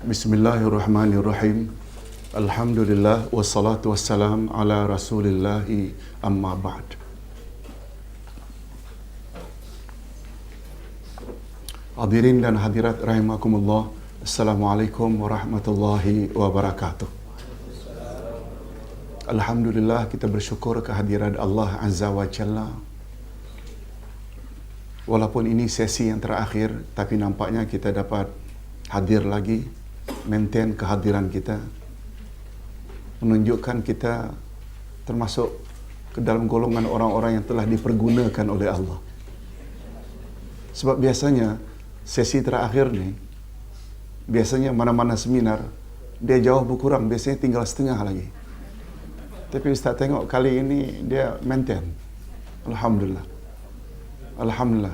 Bismillahirrahmanirrahim. Alhamdulillah wassalatu wassalam ala Rasulillahi amma ba'd. Hadirin dan hadirat rahimakumullah. Assalamualaikum warahmatullahi wabarakatuh. Alhamdulillah, kita bersyukur kehadiran Allah Azza wa Jalla. Walaupun ini sesi yang terakhir, tapi nampaknya kita dapat hadir lagi, maintain kehadiran kita, menunjukkan kita termasuk ke dalam golongan orang-orang yang telah dipergunakan oleh Allah. Sebab biasanya sesi terakhir ni, biasanya mana-mana seminar dia jauh berkurang, biasanya tinggal setengah lagi. Tapi Ustaz tengok kali ini dia maintain. Alhamdulillah. Alhamdulillah.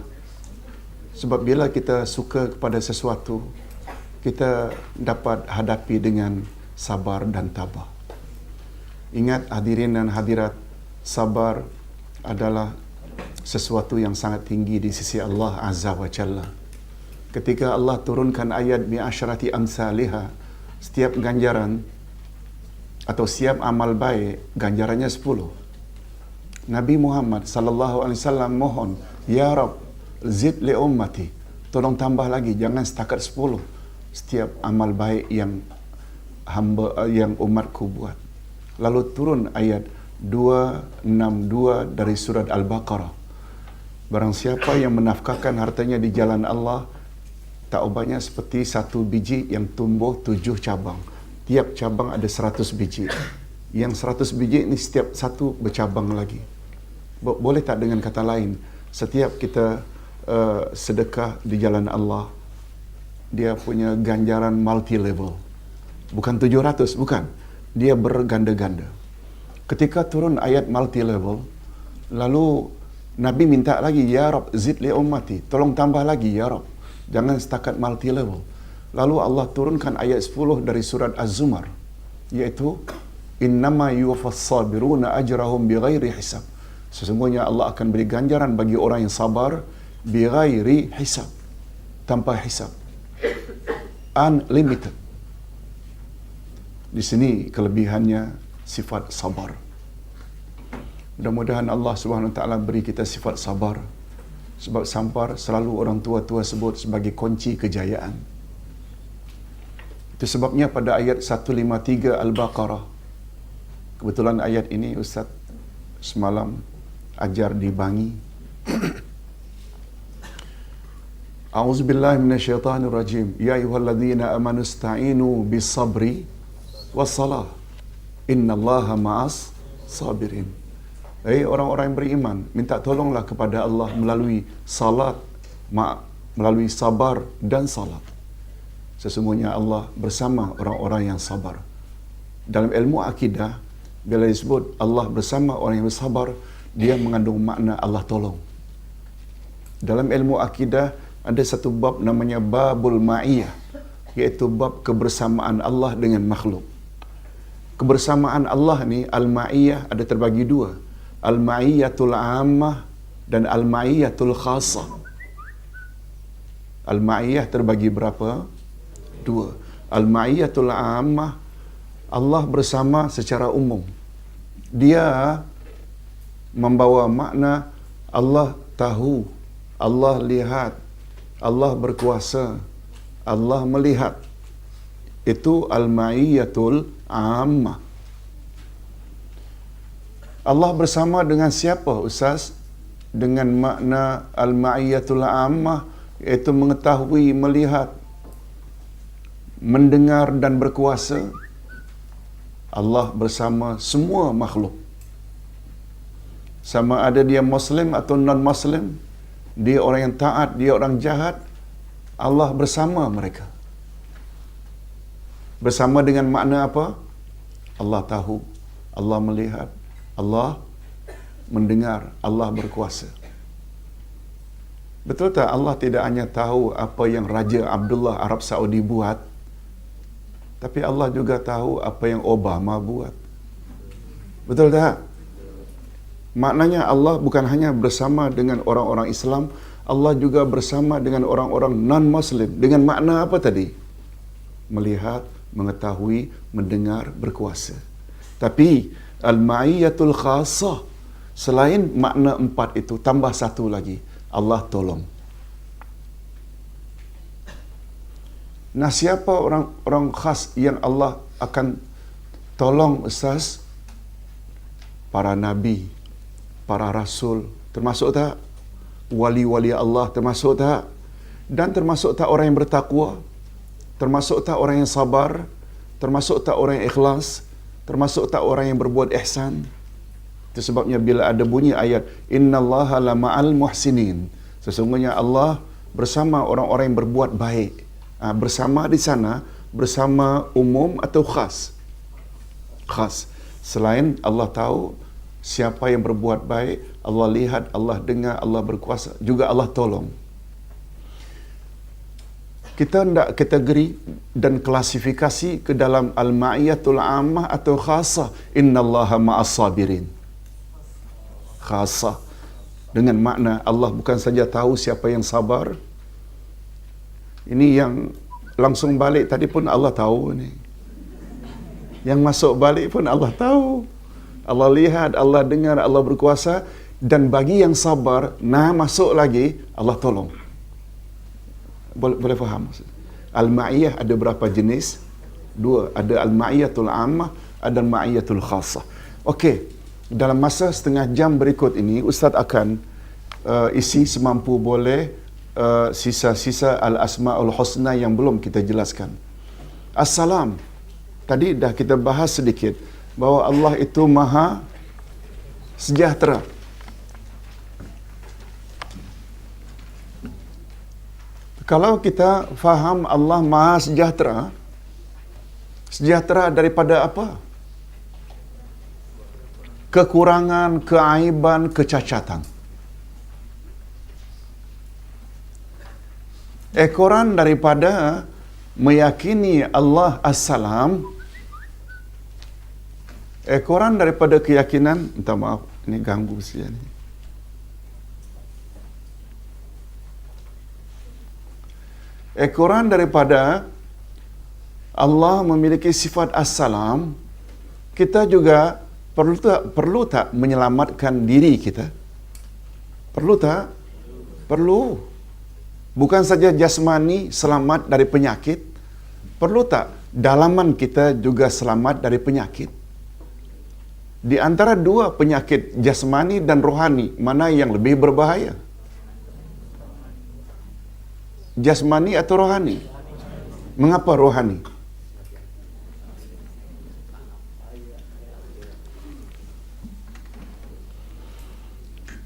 Sebab bila kita suka kepada sesuatu, kita dapat hadapi dengan sabar dan tabah. Ingat hadirin dan hadirat, sabar adalah sesuatu yang sangat tinggi di sisi Allah Azza wa Jalla. Ketika Allah turunkan ayat bi'asyrati amsalihha, setiap ganjaran atau setiap amal baik ganjarannya 10. Nabi Muhammad sallallahu alaihi wasallam mohon, ya Rab, zid li ummati, tolong tambah lagi, jangan setakat 10 setiap amal baik yang umatku buat. Lalu turun ayat 262 dari surat Al-Baqarah. Barang siapa yang menafkahkan hartanya di jalan Allah, tak ubahnya seperti satu biji yang tumbuh 7 cabang. Tiap cabang ada 100 biji. Yang 100 biji ini setiap satu bercabang lagi. Boleh tak dengan kata lain, setiap kita sedekah di jalan Allah, dia punya ganjaran multi level. Bukan 700, bukan. Dia berganda-ganda. Ketika turun ayat multi level, lalu Nabi minta lagi, ya Rab, zid li ummati, tolong tambah lagi ya Rab, jangan setakat multi level. Lalu Allah turunkan ayat 10 dari surat Az-Zumar, iaitu innama yuwaffas sabiruna ajrahum bighairi hisab. Sesungguhnya Allah akan beri ganjaran bagi orang yang sabar bighairi hisab, tanpa hisab. Unlimited. Di sini kelebihannya sifat sabar. Mudah-mudahan Allah Subhanahu Wa Taala beri kita sifat sabar. Sebab sabar selalu orang tua-tua sebut sebagai kunci kejayaan. Itu sebabnya pada ayat 153 Al-Baqarah, kebetulan ayat ini Ustaz semalam ajar di Bangi. A'udzubillahi minasyaitanirrajim. Ya ayyuhalladzina amanu ista'inu bis-sabri was-salah. Innallaha ma'as sabirin. Hai orang-orang yang beriman, minta tolonglah kepada Allah melalui salat, melalui sabar dan salat. Sesungguhnya Allah bersama orang-orang yang sabar. Dalam ilmu akidah, bila disebut Allah bersama orang yang bersabar, dia mengandung makna Allah tolong. Dalam ilmu akidah ada satu bab namanya babul ma'iyah, iaitu bab kebersamaan Allah dengan makhluk. Kebersamaan Allah ni, al-ma'iyah ada terbagi dua. Al-ma'iyatul ammah dan al-ma'iyatul khasah. Al-ma'iyah terbagi berapa? Dua. Al-ma'iyatul ammah, Allah bersama secara umum. Dia membawa makna Allah tahu, Allah lihat, Allah berkuasa, Allah melihat. Itu al-ma'iyatul ammah. Allah bersama dengan siapa, Ustaz? Dengan makna al-ma'iyatul ammah, iaitu mengetahui, melihat, mendengar dan berkuasa. Allah bersama semua makhluk. Sama ada dia Muslim atau non-Muslim, dia orang yang taat, dia orang jahat, Allah bersama mereka. Bersama dengan makna apa? Allah tahu, Allah melihat, Allah mendengar, Allah berkuasa. Betul tak Allah tidak hanya tahu apa yang Raja Abdullah Arab Saudi buat, tapi Allah juga tahu apa yang Obama buat. Betul tak? Maknanya Allah bukan hanya bersama dengan orang-orang Islam, Allah juga bersama dengan orang-orang non-Muslim. Dengan makna apa tadi? melihat, mengetahui, mendengar, berkuasa. Tapi al-ma'iyatul khasah, selain makna 4 itu, tambah satu lagi, Allah tolong. Nah, siapa orang khas yang Allah akan tolong, Ustaz? Para nabi, para rasul, termasuk tak? Wali-wali Allah, termasuk tak? Dan termasuk tak orang yang bertakwa? Termasuk tak orang yang sabar? Termasuk tak orang yang ikhlas? Termasuk tak orang yang berbuat ihsan? Itu sebabnya bila ada bunyi ayat innallaha la ma'al muhsinin, sesungguhnya Allah bersama orang-orang yang berbuat baik. Bersama di sana, bersama umum atau khas? Khas. Selain Allah tahu siapa yang berbuat baik, Allah lihat, Allah dengar, Allah berkuasa, juga Allah tolong. Kita hendak kategori dan klasifikasi ke dalam al-ma'iyatul ammah atau khasah. Innallaha ma'as sabirin. Khasah. Dengan makna Allah bukan saja tahu siapa yang sabar. Ini yang langsung balik tadi pun Allah tahu ni. Yang masuk balik pun Allah tahu. Allah lihat, Allah dengar, Allah berkuasa. Dan bagi yang sabar, masuk lagi, Allah tolong. Boleh faham? Al-ma'iyah ada berapa jenis? 2. Ada al-ma'iyatul ammah, ada al-ma'iyatul khasah. Okey. Dalam masa setengah jam berikut ini, Ustaz akan isi semampu boleh sisa-sisa al-asma'ul husna yang belum kita jelaskan. Assalam. Tadi dah kita bahas sedikit bahawa Allah itu maha sejahtera. Kalau kita faham Allah maha sejahtera, sejahtera daripada apa? Kekurangan, keaiban, kecacatan. Ekoran daripada meyakini Allah As-Salam, ekoran daripada keyakinan, minta maaf, ini ganggu saja ni. Ekoran daripada Allah memiliki sifat As-Salam, kita juga perlu tak menyelamatkan diri kita? Perlu tak? Perlu. Bukan saja jasmani selamat dari penyakit, perlu tak dalaman kita juga selamat dari penyakit? Di antara dua penyakit jasmani dan rohani, mana yang lebih berbahaya? Jasmani atau rohani? Mengapa rohani?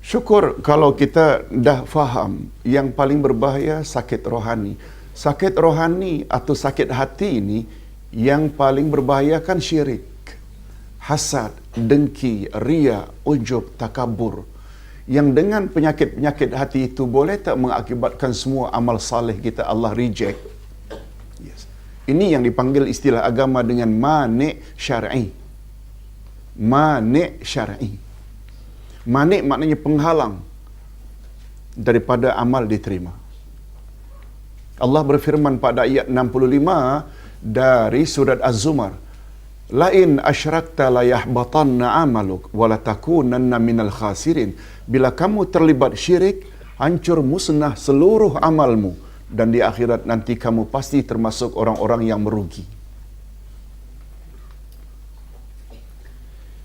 Syukur kalau kita dah faham yang paling berbahaya sakit rohani. Sakit rohani atau sakit hati ini yang paling berbahaya kan syirik, hasad, dengki, riya, ujub, takabur. Yang dengan penyakit-penyakit hati itu boleh tak mengakibatkan semua amal saleh kita Allah reject? Yes. Ini yang dipanggil istilah agama dengan mani' syar'i. Mani' syar'i. Mani' maknanya penghalang daripada amal diterima. Allah berfirman pada ayat 65 dari surat Az-Zumar, "Lain asyrakta la yahbatanna 'amaluk wa la takunanna minal khasirin." Bila kamu terlibat syirik, hancur musnah seluruh amalmu dan di akhirat nanti kamu pasti termasuk orang-orang yang merugi.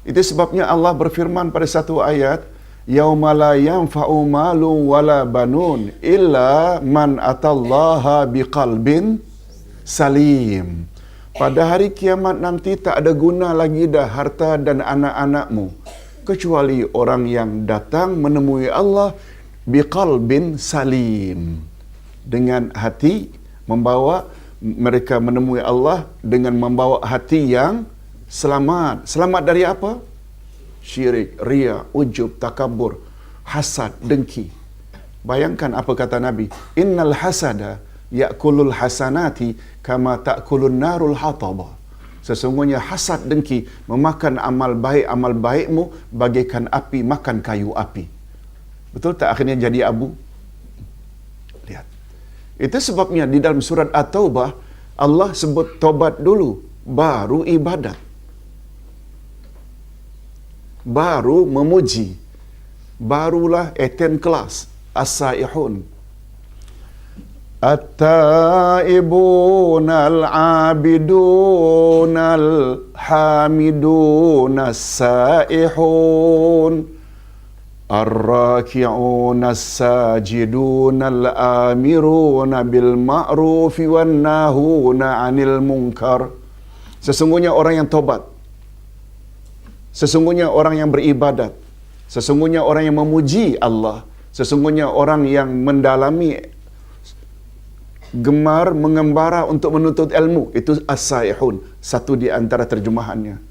Itu sebabnya Allah berfirman pada satu ayat, "Yauma la yanfa'u malun wala banun illa man atallaha biqalbin salim." Pada hari kiamat nanti tak ada guna lagi dah harta dan anak-anakmu kecuali orang yang datang menemui Allah biqalbin salim, dengan hati membawa mereka menemui Allah dengan membawa hati yang selamat. Selamat dari apa? Syirik, riya, ujub, takabur, hasad, dengki. Bayangkan apa kata Nabi, "Innal hasada ya'kulul hasanati kama ta'kulun narul hataba." Sesungguhnya hasad, dengki memakan amal baikmu bagaikan api makan kayu api. Betul tak akhirnya jadi abu? Lihat. Itu sebabnya di dalam surat At-Taubah Allah sebut tobat dulu, baru ibadat. Baru memuji. Barulah attend kelas. As-saihun. At-taibun al-abidun al-hamidun as-saihun. Ar-raki'un as-sajidun al-amirun bil ma'rufi wan nahuna 'anil munkar. Sesungguhnya orang yang tobat, sesungguhnya orang yang beribadat, sesungguhnya orang yang memuji Allah, sesungguhnya orang yang mendalami, gemar mengembara untuk menuntut ilmu, itu as-saihun, satu di antara terjemahannya.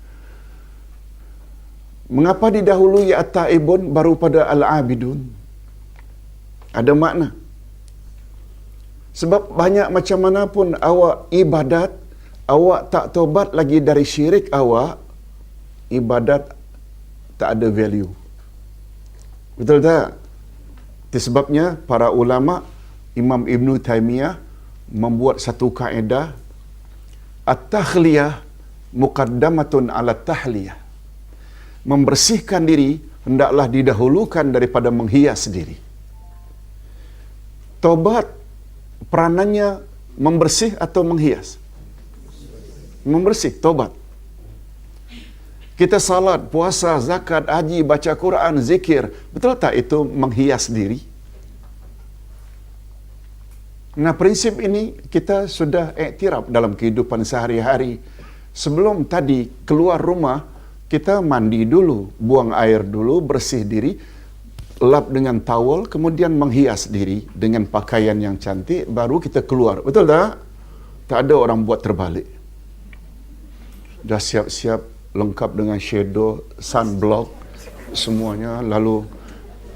Mengapa didahului at-taibun baru pada al-abidun? Ada makna. Sebab banyak macam mana pun awak ibadat, awak tak tobat lagi dari syirik awak, ibadat tak ada value. Betul tak? Itu sebabnya para ulama, Imam Ibn Taymiyah membuat satu kaedah, at-takhliyah muqaddamatun ala tahliyah. Membersihkan diri hendaklah didahulukan daripada menghias diri. Tobat peranannya membersih atau menghias? Membersih, tobat. Kita salat, puasa, zakat, haji, baca Quran, zikir, betul tak itu menghias diri? Nah, prinsip ini kita sudah iktiraf dalam kehidupan sehari-hari. Sebelum tadi keluar rumah, kita mandi dulu, buang air dulu, bersih diri, lap dengan towel, kemudian menghias diri dengan pakaian yang cantik, baru kita keluar. Betul tak? Tak ada orang buat terbalik. Dah siap-siap, lengkap dengan shadow, sunblock, semuanya, lalu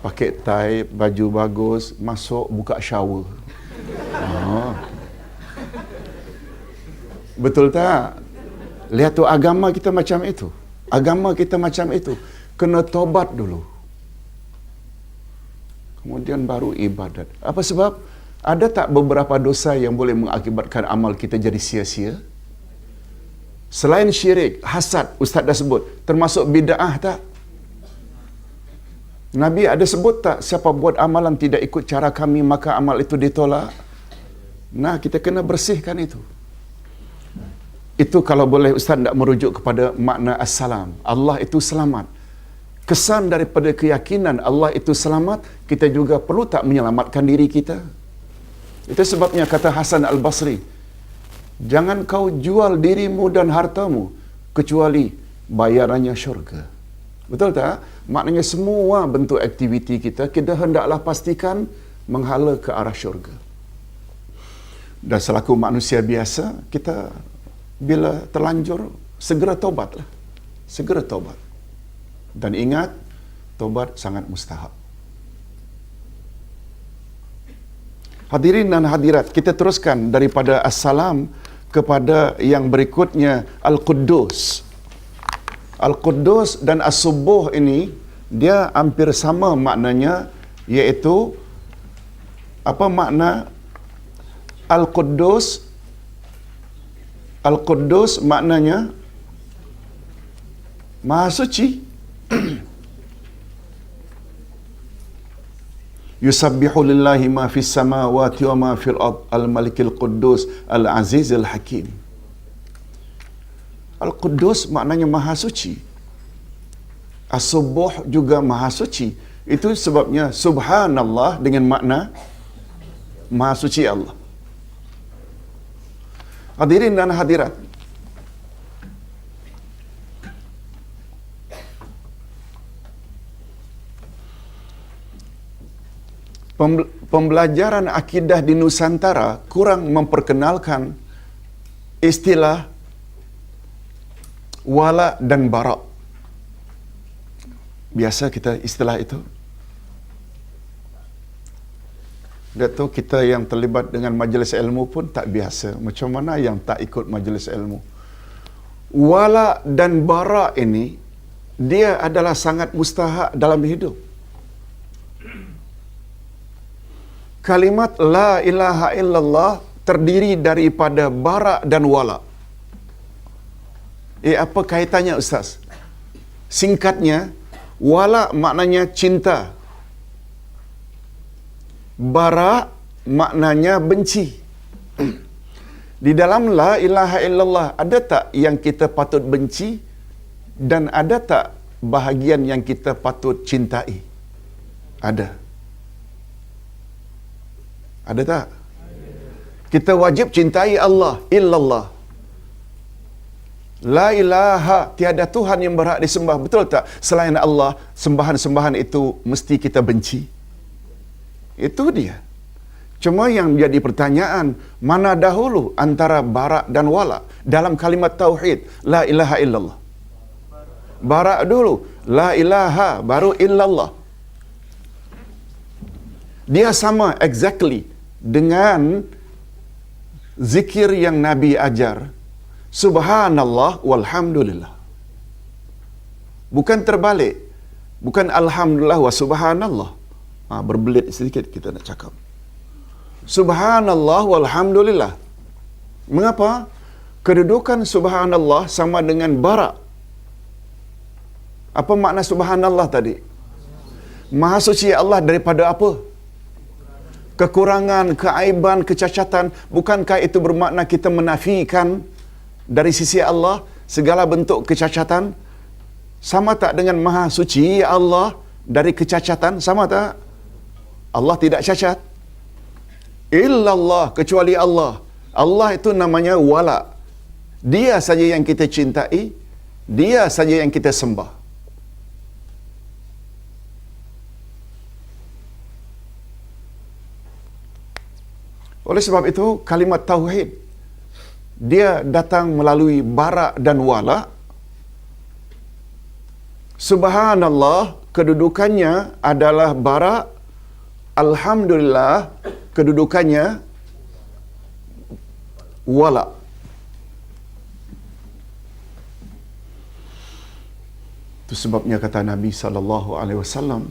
pakai tie, baju bagus, masuk, buka shower. Betul tak? Lihat tu, agama kita macam itu. Agama kita macam itu. Kena tobat dulu, kemudian baru ibadat. Apa sebab? Ada tak beberapa dosa yang boleh mengakibatkan amal kita jadi sia-sia? Selain syirik, hasad, Ustaz dah sebut, termasuk bid'ah tak? Nabi ada sebut tak, siapa buat amalan tidak ikut cara kami, maka amal itu ditolak? Nah, kita kena bersihkan itu. Itu kalau boleh Ustaz tak merujuk kepada makna as-salam. Allah itu selamat. Kesan daripada keyakinan Allah itu selamat, kita juga perlu tak menyelamatkan diri kita? Itu sebabnya kata Hasan Al-Basri, jangan kau jual dirimu dan hartamu kecuali bayarannya syurga. Betul tak? Maknanya semua bentuk aktiviti kita, kita hendaklah pastikan menghala ke arah syurga. Dan selaku manusia biasa, kita bila terlanjur, segera tobatlah. Segera tobat. Dan ingat, tobat sangat mustahab. Hadirin dan hadirat, kita teruskan daripada as-salam kepada yang berikutnya, Al-Quddus. Al-Quddus dan As-Subuh ini, dia hampir sama maknanya, iaitu, apa makna Al-Quddus? Al-Quddus maknanya Maha Suci. Yusabbihu lillahi ma fis samawati wa ma fil ard al-malikil quddus al-azizil hakim. Al-Quddus maknanya Maha Suci. As-Subuh juga Maha Suci. Itu sebabnya Subhanallah dengan makna Maha Suci Allah. Hadirin dan hadirat, pembelajaran akidah di Nusantara kurang memperkenalkan istilah wala dan bara. Biasa kita istilah itu. Dato' kita yang terlibat dengan majlis ilmu pun tak biasa. Macam mana yang tak ikut majlis ilmu? Wala dan bara ini, dia adalah sangat mustahak dalam hidup. Kalimat la ilaha illallah terdiri daripada bara dan wala. Apa kaitannya Ustaz? Singkatnya, wala maknanya cinta. Bara maknanya benci. Di dalam la ilaha illallah, ada tak yang kita patut benci dan ada tak bahagian yang kita patut cintai? Ada. Ada tak? Kita wajib cintai Allah, illallah. La ilaha, tiada Tuhan yang berhak disembah. Betul tak? Selain Allah, sembahan-sembahan itu mesti kita benci. Itu dia. Cuma yang jadi pertanyaan, mana dahulu antara bara dan wala dalam kalimat tauhid, la ilaha illallah. Bara dulu, la ilaha, baru illallah. Dia sama exactly dengan zikir yang Nabi ajar. Subhanallah walhamdulillah. Bukan terbalik. Bukan alhamdulillah wa subhanallah. Berbelit sedikit kita nak cakap. Subhanallah walhamdulillah. Mengapa? Kedudukan subhanallah sama dengan bara. Apa makna subhanallah tadi? Maha suci Allah daripada apa? Kekurangan, keaiban, kecacatan. Bukankah itu bermakna kita menafikan dari sisi Allah segala bentuk kecacatan? Sama tak dengan maha suci Allah dari kecacatan? Sama tak? Allah tidak cacat. Illallah, kecuali Allah. Allah itu namanya wala. Dia saja yang kita cintai, dia saja yang kita sembah. Oleh sebab itu, kalimat tauhid dia datang melalui bara dan wala. Subhanallah, kedudukannya adalah bara. Alhamdulillah, kedudukannya wala. Itu sebabnya kata Nabi SAW,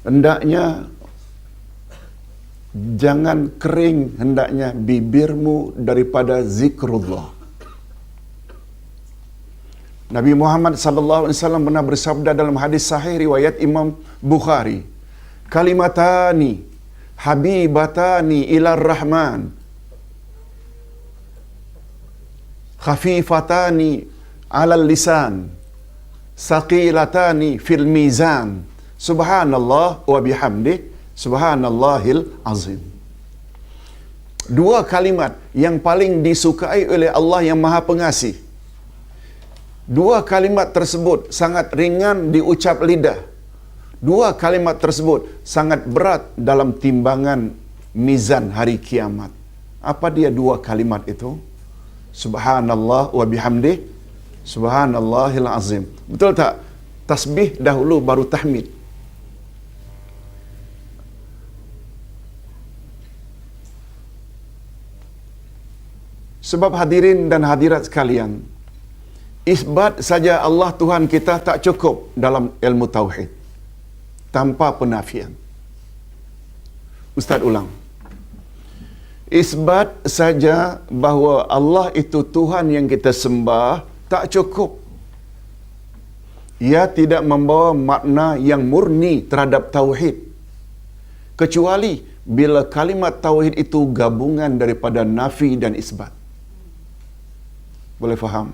hendaknya jangan kering hendaknya bibirmu daripada zikrullah. Nabi Muhammad sallallahu alaihi wasallam pernah bersabda dalam hadis sahih riwayat Imam Bukhari, kalimatani habibatani ila rahman khafifatani ala lisan saqilatani fil mizan subhanallah wa bihamdih subhanallahil azim. Dua kalimat yang paling disukai oleh Allah yang Maha Pengasih. Dua kalimat tersebut sangat ringan diucap lidah. Dua kalimat tersebut sangat berat dalam timbangan mizan hari kiamat. Apa dia dua kalimat itu? Subhanallah wa bihamdih subhanallahil azim. Betul tak? Tasbih dahulu baru tahmid. Sebab hadirin dan hadirat sekalian, isbat saja Allah Tuhan kita tak cukup dalam ilmu tauhid tanpa penafian. Ustaz ulang. Isbat saja bahawa Allah itu Tuhan yang kita sembah tak cukup. Ia tidak membawa makna yang murni terhadap tauhid. Kecuali bila kalimat tauhid itu gabungan daripada nafi dan isbat. Boleh faham?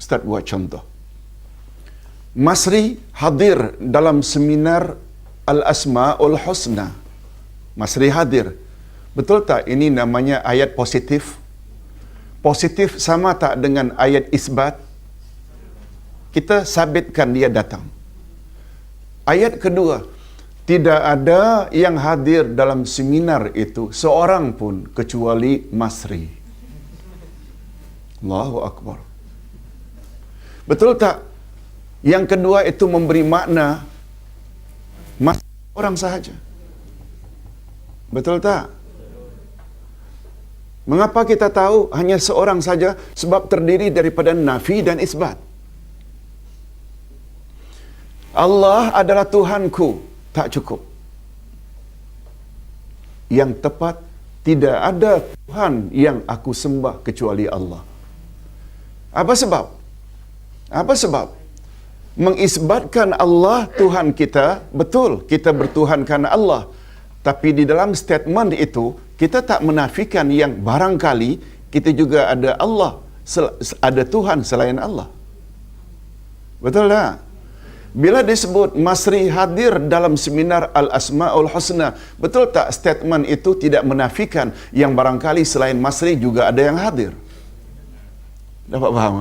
Ustaz buat contoh. Masri hadir dalam seminar Al-Asma'ul Husna. Masri hadir. Betul tak ini namanya ayat positif? Positif sama tak dengan ayat isbat? Kita sabitkan dia datang. Ayat kedua, tidak ada yang hadir dalam seminar itu seorang pun kecuali Masri. Allahu Akbar. Betul tak? Yang kedua itu memberi makna orang sahaja. Betul tak? Mengapa kita tahu hanya seorang saja? Sebab terdiri daripada nafi dan isbat. Allah adalah Tuhanku. Tak cukup. yang tepat, tidak ada Tuhan yang aku sembah kecuali Allah. Apa sebab? Apa sebab? Mengisbatkan Allah Tuhan kita, betul, kita bertuhankan Allah. Tapi di dalam statement itu, kita tak menafikan yang barangkali kita juga ada Allah, ada Tuhan selain Allah. Betul tak? Bila disebut Masri hadir dalam seminar Al-Asma'ul Husna, betul tak statement itu tidak menafikan yang barangkali selain Masri juga ada yang hadir? Dapat faham?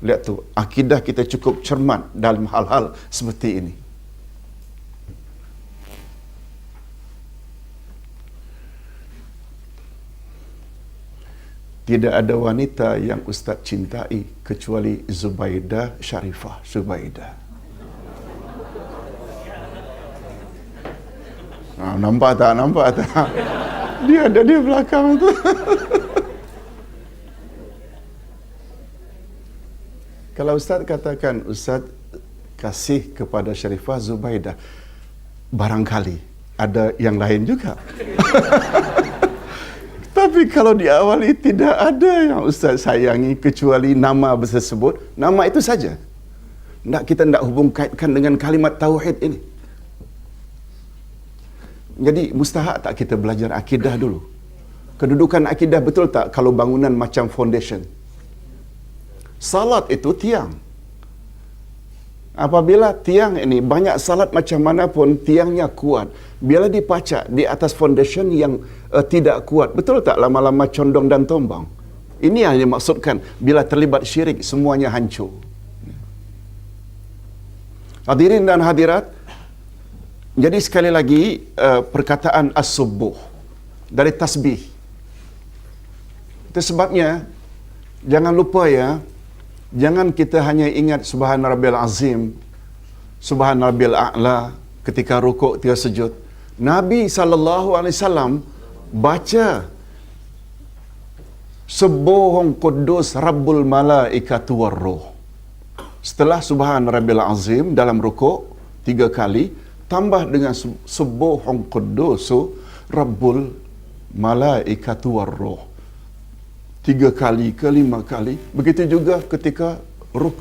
Lihat tu, akidah kita cukup cermat dalam hal-hal seperti ini. Tidak ada wanita yang Ustaz cintai kecuali Zubaidah Sharifah. Zubaidah. Nampak tak? Nampak tak? Dia ada di belakang tu. Kalau Ustaz katakan, Ustaz kasih kepada Sharifah Zubaidah, barangkali ada yang lain juga. Tapi kalau diawali tidak ada yang Ustaz sayangi kecuali nama tersebut, nama itu saja. Kita tidak hubung kaitkan dengan kalimat tauhid ini. Jadi mustahak tak kita belajar akidah dulu? Kedudukan akidah betul tak kalau bangunan macam foundation? Salat itu tiang. Apabila tiang ini banyak salat macam mana pun tiangnya kuat, bila dipacak di atas foundation yang tidak kuat, betul tak lama-lama condong dan tombang? Ini yang dimaksudkan bila terlibat syirik semuanya hancur. Hadirin dan hadirat, jadi sekali lagi perkataan as-subuh dari tasbih. Itu sebabnya jangan lupa ya, jangan kita hanya ingat Subhan Rabbil Azim, Subhan Rabbil A'la ketika rukuk, ketika sujud. Nabi SAW baca Subuhun Quddus Rabbul Malaikatu Warruh. Setelah Subhan Rabbil Azim dalam rukuk 3 kali, tambah dengan Subuhun Quddus Rabbul Malaikatu Warruh 3 kali ke 5 kali. Begitu juga ketika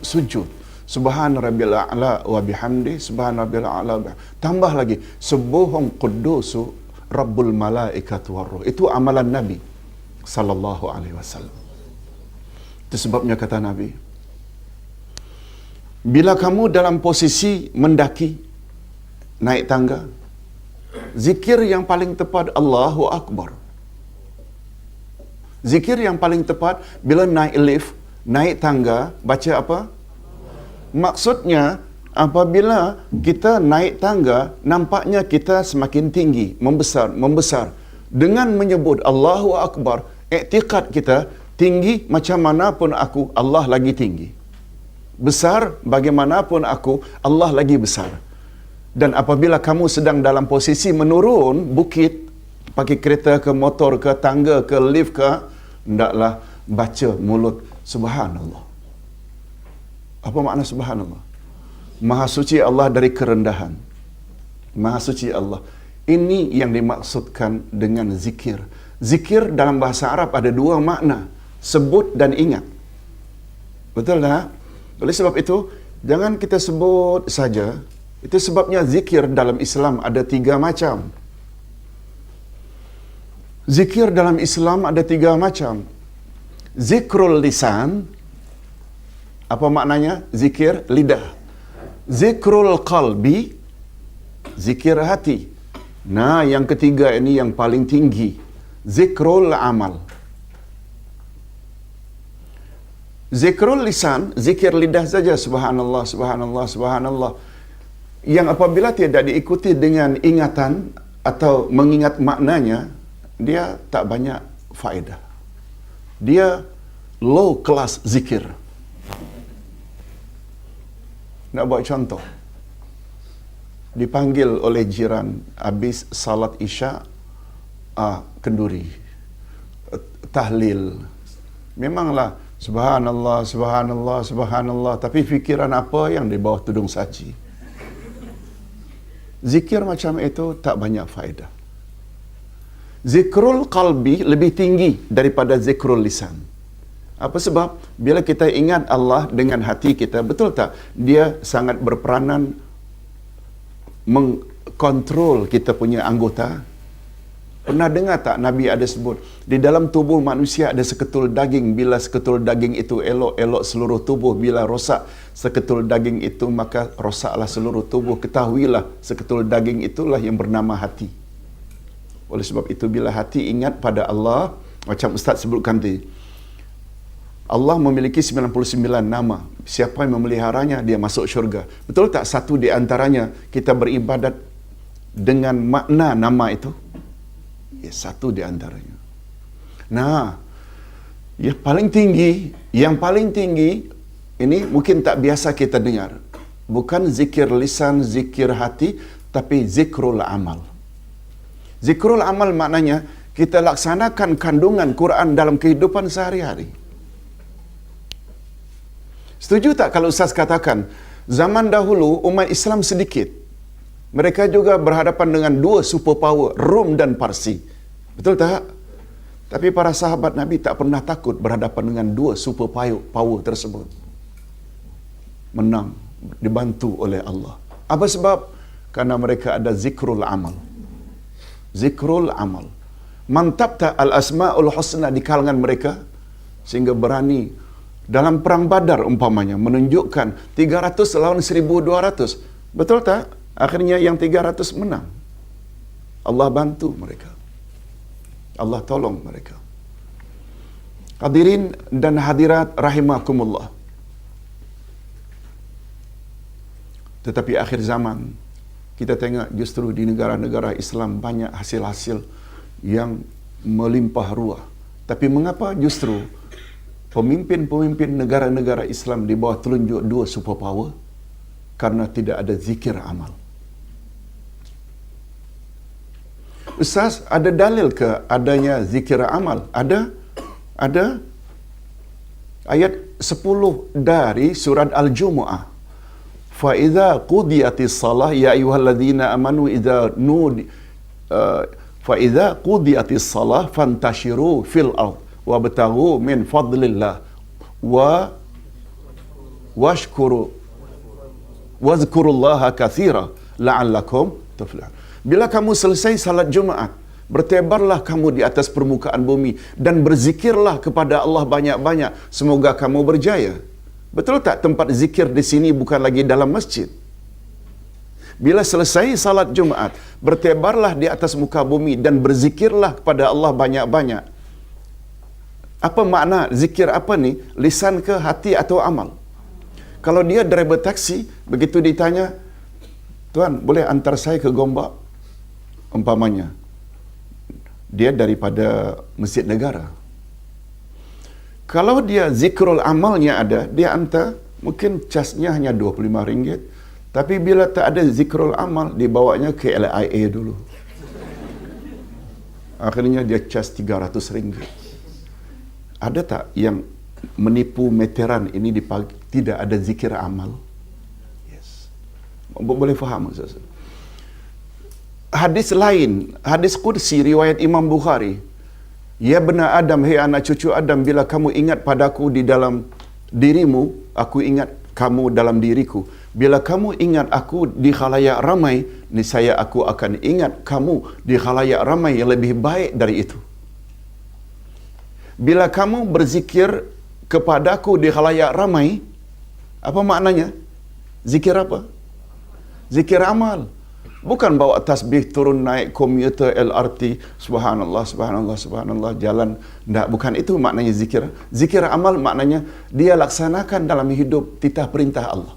sujud, Subhan Rabbil A'la wa bihamdi, Subhan Rabbil A'la tambah lagi Subuhun Quddus Rabbul Malaikatu Warruh. Itu amalan Nabi sallallahu alaihi wasallam. Itu sebabnya kata Nabi, bila kamu dalam posisi mendaki, naik tangga, zikir yang paling tepat Allahu Akbar. Zikir yang paling tepat bila naik lift, naik tangga, baca apa? Maksudnya, apabila kita naik tangga, nampaknya kita semakin tinggi, membesar. Dengan menyebut Allahu Akbar, iktikad kita, tinggi macam mana pun aku, Allah lagi tinggi. Besar bagaimanapun aku, Allah lagi besar. Dan apabila kamu sedang dalam posisi menurun bukit, pakai kereta ke, motor ke, tangga ke, lift ke, hendaklah baca mulut Subhanallah. Apa makna Subhanallah? Maha suci Allah dari kerendahan. Maha suci Allah. Ini yang dimaksudkan dengan zikir. Zikir dalam bahasa Arab ada 2 makna, sebut dan ingat. Betul tak? Oleh sebab itu, jangan kita sebut saja. Itu sebabnya zikir dalam Islam ada 3 macam. Zikir dalam Islam ada 3 macam. Zikrul lisan. Apa maknanya? Zikir lidah. Zikrul qalbi. Zikir hati. Nah, yang ketiga ini yang paling tinggi. Zikrul amal. Zikrul lisan, zikir lidah saja, subhanallah, subhanallah, subhanallah. Yang apabila tidak diikuti dengan ingatan atau mengingat maknanya, dia tak banyak faedah. Dia low class zikir. Nak buat contoh. Dipanggil oleh jiran habis salat isya, kenduri, tahlil. Memanglah subhanallah, subhanallah, subhanallah, tapi fikiran apa yang di bawah tudung saji? Zikir macam itu tak banyak faedah. Zikrul qalbi lebih tinggi daripada zikrul lisan. Apa sebab? Bila kita ingat Allah dengan hati kita, betul tak? Dia sangat berperanan mengkontrol kita punya anggota. Pernah dengar tak Nabi ada sebut, di dalam tubuh manusia ada seketul daging, bila seketul daging itu elok seluruh tubuh, bila rosak seketul daging itu maka rosaklah seluruh tubuh. Ketahuilah seketul daging itulah yang bernama hati. Oleh sebab itu bila hati ingat pada Allah, macam Ustaz sebutkan tadi, Allah memiliki 99 nama. Siapa yang memeliharanya, dia masuk syurga. Betul tak satu di antaranya kita beribadat dengan makna nama itu? Ya, satu di antaranya. Nah, yang paling tinggi ini mungkin tak biasa kita dengar. Bukan zikir lisan, zikir hati, tapi zikrul amal. Zikrul amal maknanya kita laksanakan kandungan Quran dalam kehidupan sehari-hari. Setuju tak kalau Ustaz katakan, zaman dahulu umat Islam sedikit. Mereka juga berhadapan dengan dua superpower, Rom dan Parsi. Betul tak? Tapi para sahabat Nabi tak pernah takut berhadapan dengan dua superpower tersebut. Menang, dibantu oleh Allah. Apa sebab? Karena mereka ada zikrul amal. Zikrul amal. Mantap tak al-asma'ul husna di kalangan mereka? Sehingga berani dalam perang Badar umpamanya menunjukkan 300 lawan 1200. Betul tak? Akhirnya yang 300 menang. Allah bantu mereka. Allah tolong mereka. Hadirin dan hadirat rahimakumullah. Tetapi akhir zaman kita tengok justru di negara-negara Islam banyak hasil-hasil yang melimpah ruah. Tapi mengapa justru pemimpin-pemimpin negara-negara Islam di bawah telunjuk dua superpower? Karena tidak ada zikir amal. Ustaz, ada dalil ke adanya zikir amal? Ada. Ayat 10 dari surat Al-Jumu'ah. Fa idza qudiyatis salah ya ayyuhalladzina amanu idza nudi fa idza qudiyatis salah fantashiru fil ard wabtaghu min fadlillah washkuru wazkurullaha katsira la'allakum tuflihun. Bila kamu selesai salat Jumaat, bertebarlah kamu di atas permukaan bumi dan berzikirlah kepada Allah banyak-banyak, semoga kamu berjaya. Betul tak tempat zikir di sini bukan lagi dalam masjid? Bila selesai salat Jumaat, bertebarlah di atas muka bumi dan berzikirlah kepada Allah banyak-banyak. Apa makna zikir apa ni? Lisan ke, hati atau amal? Kalau dia driver taksi, begitu ditanya, "Tuan, boleh antar saya ke Gombak?" Umpamanya, dia daripada Masjid Negara. Kalau dia zikrul amalnya ada, dia hantar, mungkin casnya hanya RM25. Tapi bila tak ada zikrul amal, dibawanya ke LIA dulu. Akhirnya dia cas RM300. Ada tak yang menipu meteran ini tidak ada zikir amal? Yes. Boleh faham maksud saya? Hadis lain, hadis qudsi riwayat Imam Bukhari. Ya bena Adam, hei anak cucu Adam, bila kamu ingat padaku di dalam dirimu, aku ingat kamu dalam diriku. Bila kamu ingat aku di khalayak ramai, niscaya aku akan ingat kamu di khalayak ramai yang lebih baik dari itu. Bila kamu berzikir kepadaku di khalayak ramai, apa maknanya? Zikir apa? Zikir amal. Bukan bawa tasbih turun naik komuter LRT, subhanallah, subhanallah, subhanallah, jalan. Tak, bukan itu maknanya zikir. Zikir amal maknanya dia laksanakan dalam hidup titah perintah Allah.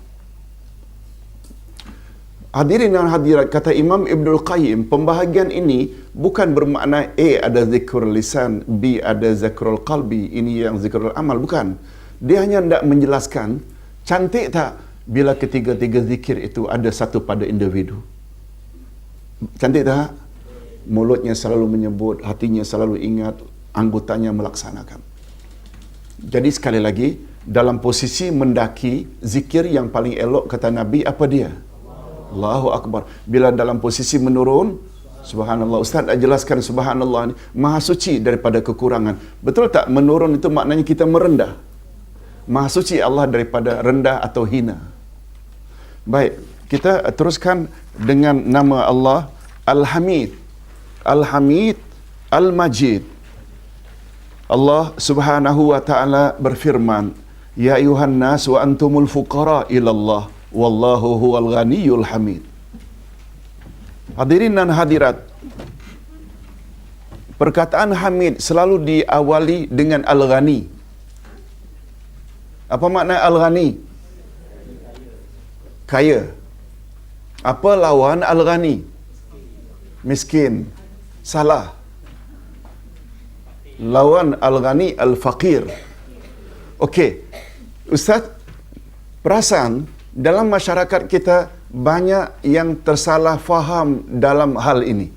Hadirin dan hadirat, kata Imam Ibnul Qayyim, pembahagian ini bukan bermakna A ada zikrul lisan, B ada zikrul qalbi, ini yang zikrul amal, bukan. Dia hanya hendak menjelaskan, cantik tak bila ketiga-tiga zikir itu ada satu pada individu? Cantik tak? Mulutnya selalu menyebut, hatinya selalu ingat, anggotanya melaksanakan. Jadi sekali lagi, dalam posisi mendaki, zikir yang paling elok kata Nabi, apa dia? Allahu Akbar. Bila dalam posisi menurun, Subhanallah. Ustaz dah jelaskan subhanallah ni maha suci daripada kekurangan. Betul tak? Menurun itu maknanya kita merendah. Maha suci Allah daripada rendah atau hina. Baik, kita teruskan dengan nama Allah Al-Hamid. Al-Hamid, Al-Majid. Allah Subhanahu wa taala berfirman, "Ya ayuhan nas wa antumul fuqara ila Allah, wallahu huwal ghaniyyul hamid." Hadirin dan hadirat, perkataan Hamid selalu diawali dengan Al-Ghani. Apa makna Al-Ghani? Kaya. Apa lawan Al-Ghani? Miskin. Salah. Lawan Al-Ghani Al-Faqir. Okey. Ustaz, perasan dalam masyarakat kita banyak yang tersalah faham dalam hal ini.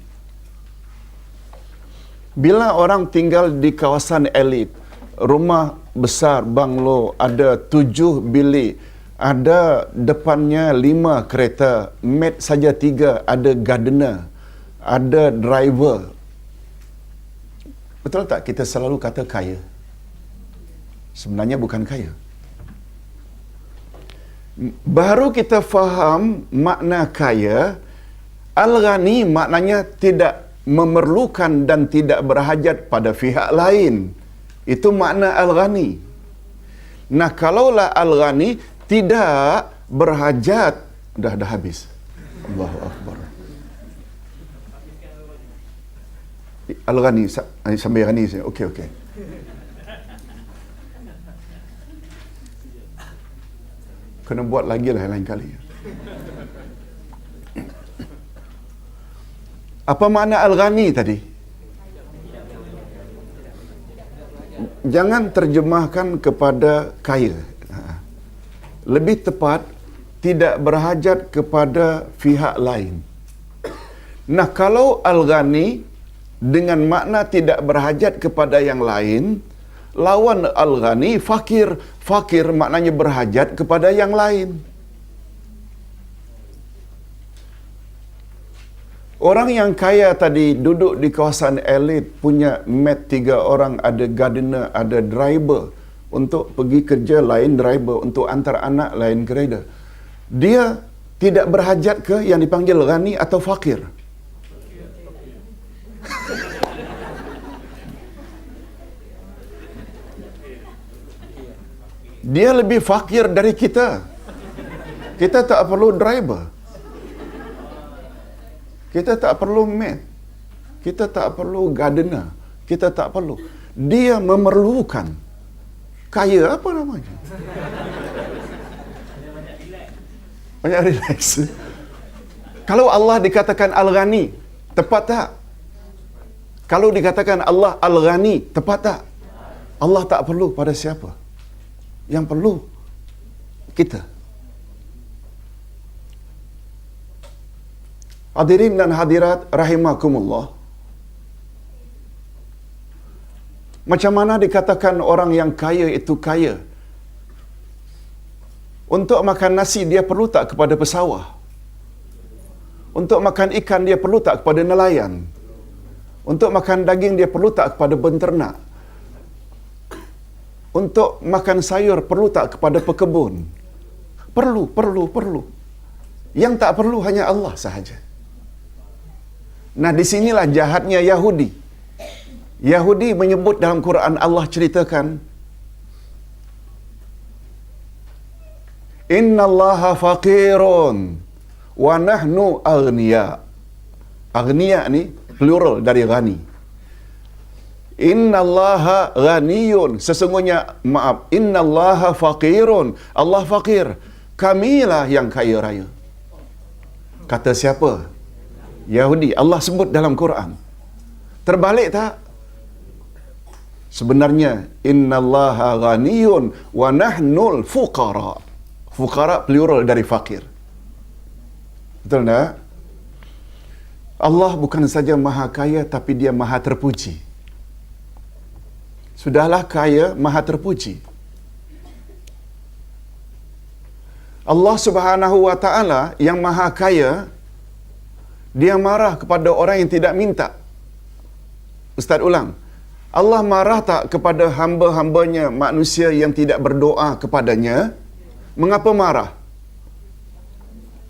Bila orang tinggal di kawasan elit, rumah besar, banglo, ada 7 bilik, ada depannya 5 kereta, maid saja 3, ada gardener, ada driver. Betul tak kita selalu kata kaya? Sebenarnya bukan kaya. Baru kita faham makna kaya. Al-Ghani maknanya tidak memerlukan dan tidak berhajat pada pihak lain. Itu makna Al-Ghani. Nah, kalaulah Al-Ghani tidak berhajat, dah habis. Allahu Akbar. Al-Ghani sampai Ghani. Okey. Kena buat lagi lah lain kali. Apa makna Al-Ghani tadi? Jangan terjemahkan kepada kaya. Lebih tepat, tidak berhajat kepada pihak lain. Nah, kalau Al-Ghani dengan makna tidak berhajat kepada yang lain, lawan Al-Ghani fakir. Fakir maknanya berhajat kepada yang lain. Orang yang kaya tadi duduk di kawasan elit, punya maid 3 orang, ada gardener, ada driver. Untuk pergi kerja lain driver, untuk antar anak lain kereta. Dia tidak berhajat ke yang dipanggil ghani atau fakir? Dia lebih fakir dari kita. Kita tak perlu driver. Kita tak perlu maid. Kita tak perlu gardener. Kita tak perlu. Dia memerlukan. Kaya apa namanya? Banyak relax. Kalau Allah dikatakan Al-Ghani, tepat tak? Kalau dikatakan Allah Al-Ghani, tepat tak? Allah tak perlu pada siapa? Yang perlu kita. Hadirin dan hadirat rahimakumullah. Macam mana dikatakan orang yang kaya itu kaya? Untuk makan nasi dia perlu tak kepada pesawah? Untuk makan ikan dia perlu tak kepada nelayan? Untuk makan daging dia perlu tak kepada penternak? Untuk makan sayur perlu tak kepada pekebun? Perlu. Yang tak perlu hanya Allah sahaja. Nah, di sinilah jahatnya Yahudi. Yahudi menyebut dalam Quran, Allah ceritakan, Innallaha faqirun wa nahnu aghniya. Aghniya ni plural dari ghani. Innallaha ghaniyun. Sesungguhnya, Innallaha faqirun. Allah fakir. Kamilah yang kaya raya. Kata siapa? Yahudi. Allah sebut dalam Quran. Terbalik tak? Sebenarnya, Innallaha ghaniyun wa nahnul fuqara. Fuqara plural dari fakir. Betul tak? Allah bukan saja maha kaya, tapi dia maha terpuji. Sudahlah kaya, maha terpuji. Allah Subhanahu wa ta'ala yang maha kaya, Dia marah kepada orang yang tidak minta. Ustaz ulang. Allah marah tak kepada hamba-hambanya manusia yang tidak berdoa kepadanya? Mengapa marah?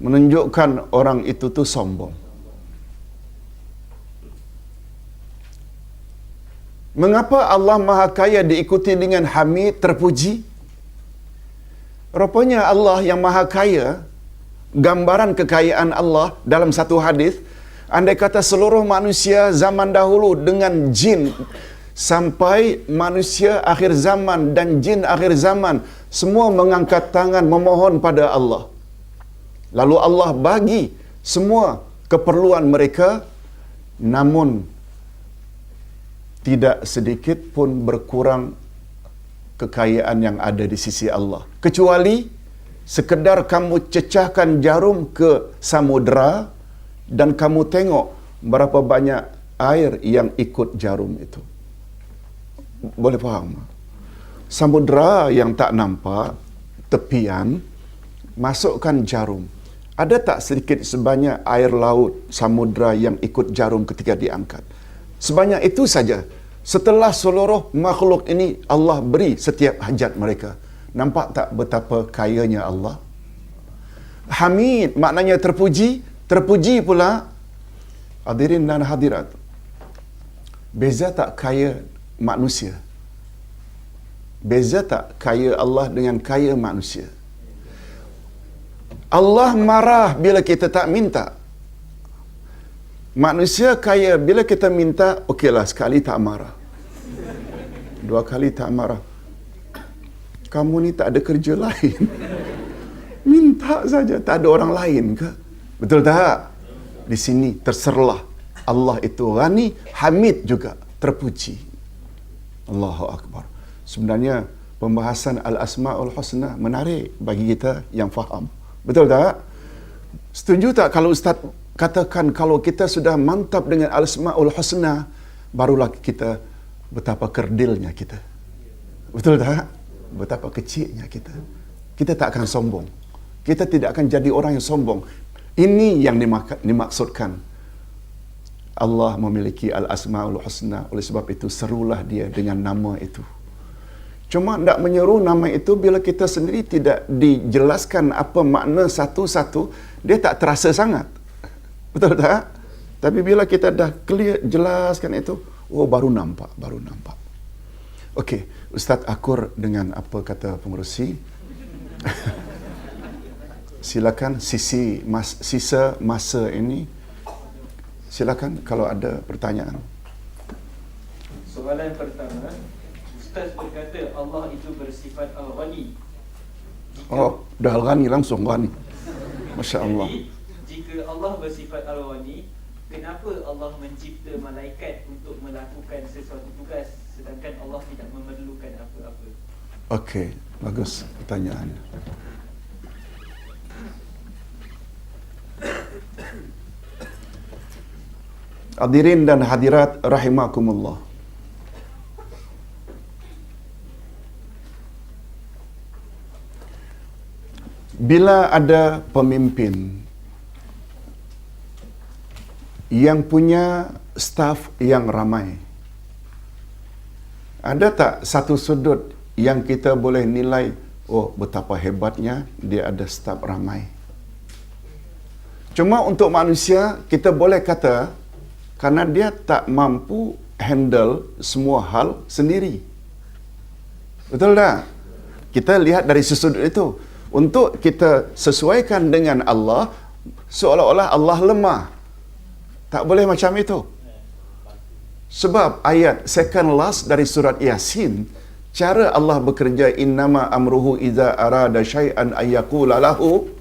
Menunjukkan orang itu tu sombong. Mengapa Allah Maha Kaya diikuti dengan Hamid, terpuji? Rupanya Allah yang Maha Kaya, gambaran kekayaan Allah dalam satu hadis, andai kata seluruh manusia zaman dahulu dengan jin sampai manusia akhir zaman dan jin akhir zaman semua mengangkat tangan memohon pada Allah. Lalu Allah bagi semua keperluan mereka, namun tidak sedikit pun berkurang kekayaan yang ada di sisi Allah. Kecuali sekedar kamu cecahkan jarum ke samudera dan kamu tengok berapa banyak air yang ikut jarum itu. Boleh faham? Samudera yang tak nampak, tepian, masukkan jarum. Ada tak sedikit sebanyak air laut samudera yang ikut jarum ketika diangkat? Sebanyak itu saja. Setelah seluruh makhluk ini Allah beri setiap hajat mereka. Nampak tak betapa kayanya Allah? Hamid maknanya terpuji. Terpuji pula, hadirin dan hadirat, beza tak kaya manusia? Beza tak kaya Allah dengan kaya manusia? Allah marah bila kita tak minta. Manusia kaya bila kita minta, okeylah sekali tak marah. Dua kali tak marah. Kamu ni tak ada kerja lain. Minta saja, tak ada orang lain ke? Betul tak? Di sini terserlah Allah itu Ghani, Hamid juga, terpuji. Allahu Akbar. Sebenarnya pembahasan Al-Asma'ul Husna menarik bagi kita yang faham. Betul tak? Setuju tak kalau Ustaz katakan kalau kita sudah mantap dengan Al-Asma'ul Husna, barulah kita betapa kerdilnya kita. Betul tak? Betapa kecilnya kita. Kita tak akan sombong. Kita tidak akan jadi orang yang sombong. Ini yang dimaksudkan. Allah memiliki Al-Asma'ul Husna. Oleh sebab itu, serulah dia dengan nama itu. Cuma tidak menyeru nama itu bila kita sendiri tidak dijelaskan apa makna satu-satu, dia tak terasa sangat. Betul tak? Tapi bila kita dah clear, jelaskan itu, oh baru nampak. Okey, Ustaz akur dengan apa kata pengerusi. Silakan sisa masa ini. Silakan kalau ada pertanyaan. Soalan pertama, Ustaz berkata Allah itu bersifat Al-Ghani. Oh, dah Al-Ghani langsung Ghani. Masya Allah. Jadi, jika Allah bersifat Al-Ghani, kenapa Allah mencipta malaikat untuk melakukan sesuatu tugas sedangkan Allah tidak memerlukan apa-apa? Okey, bagus pertanyaan. Hadirin dan hadirat rahimakumullah. Bila ada pemimpin yang punya staf yang ramai, ada tak satu sudut yang kita boleh nilai, oh betapa hebatnya dia ada staf ramai? Cuma untuk manusia, kita boleh kata, karena dia tak mampu handle semua hal sendiri. Betul tak? Kita lihat dari sudut itu. Untuk kita sesuaikan dengan Allah, seolah-olah Allah lemah. Tak boleh macam itu. Sebab ayat second last dari surat Yasin, cara Allah bekerja, innama amruhu iza arada syai'an ayyaqula lahu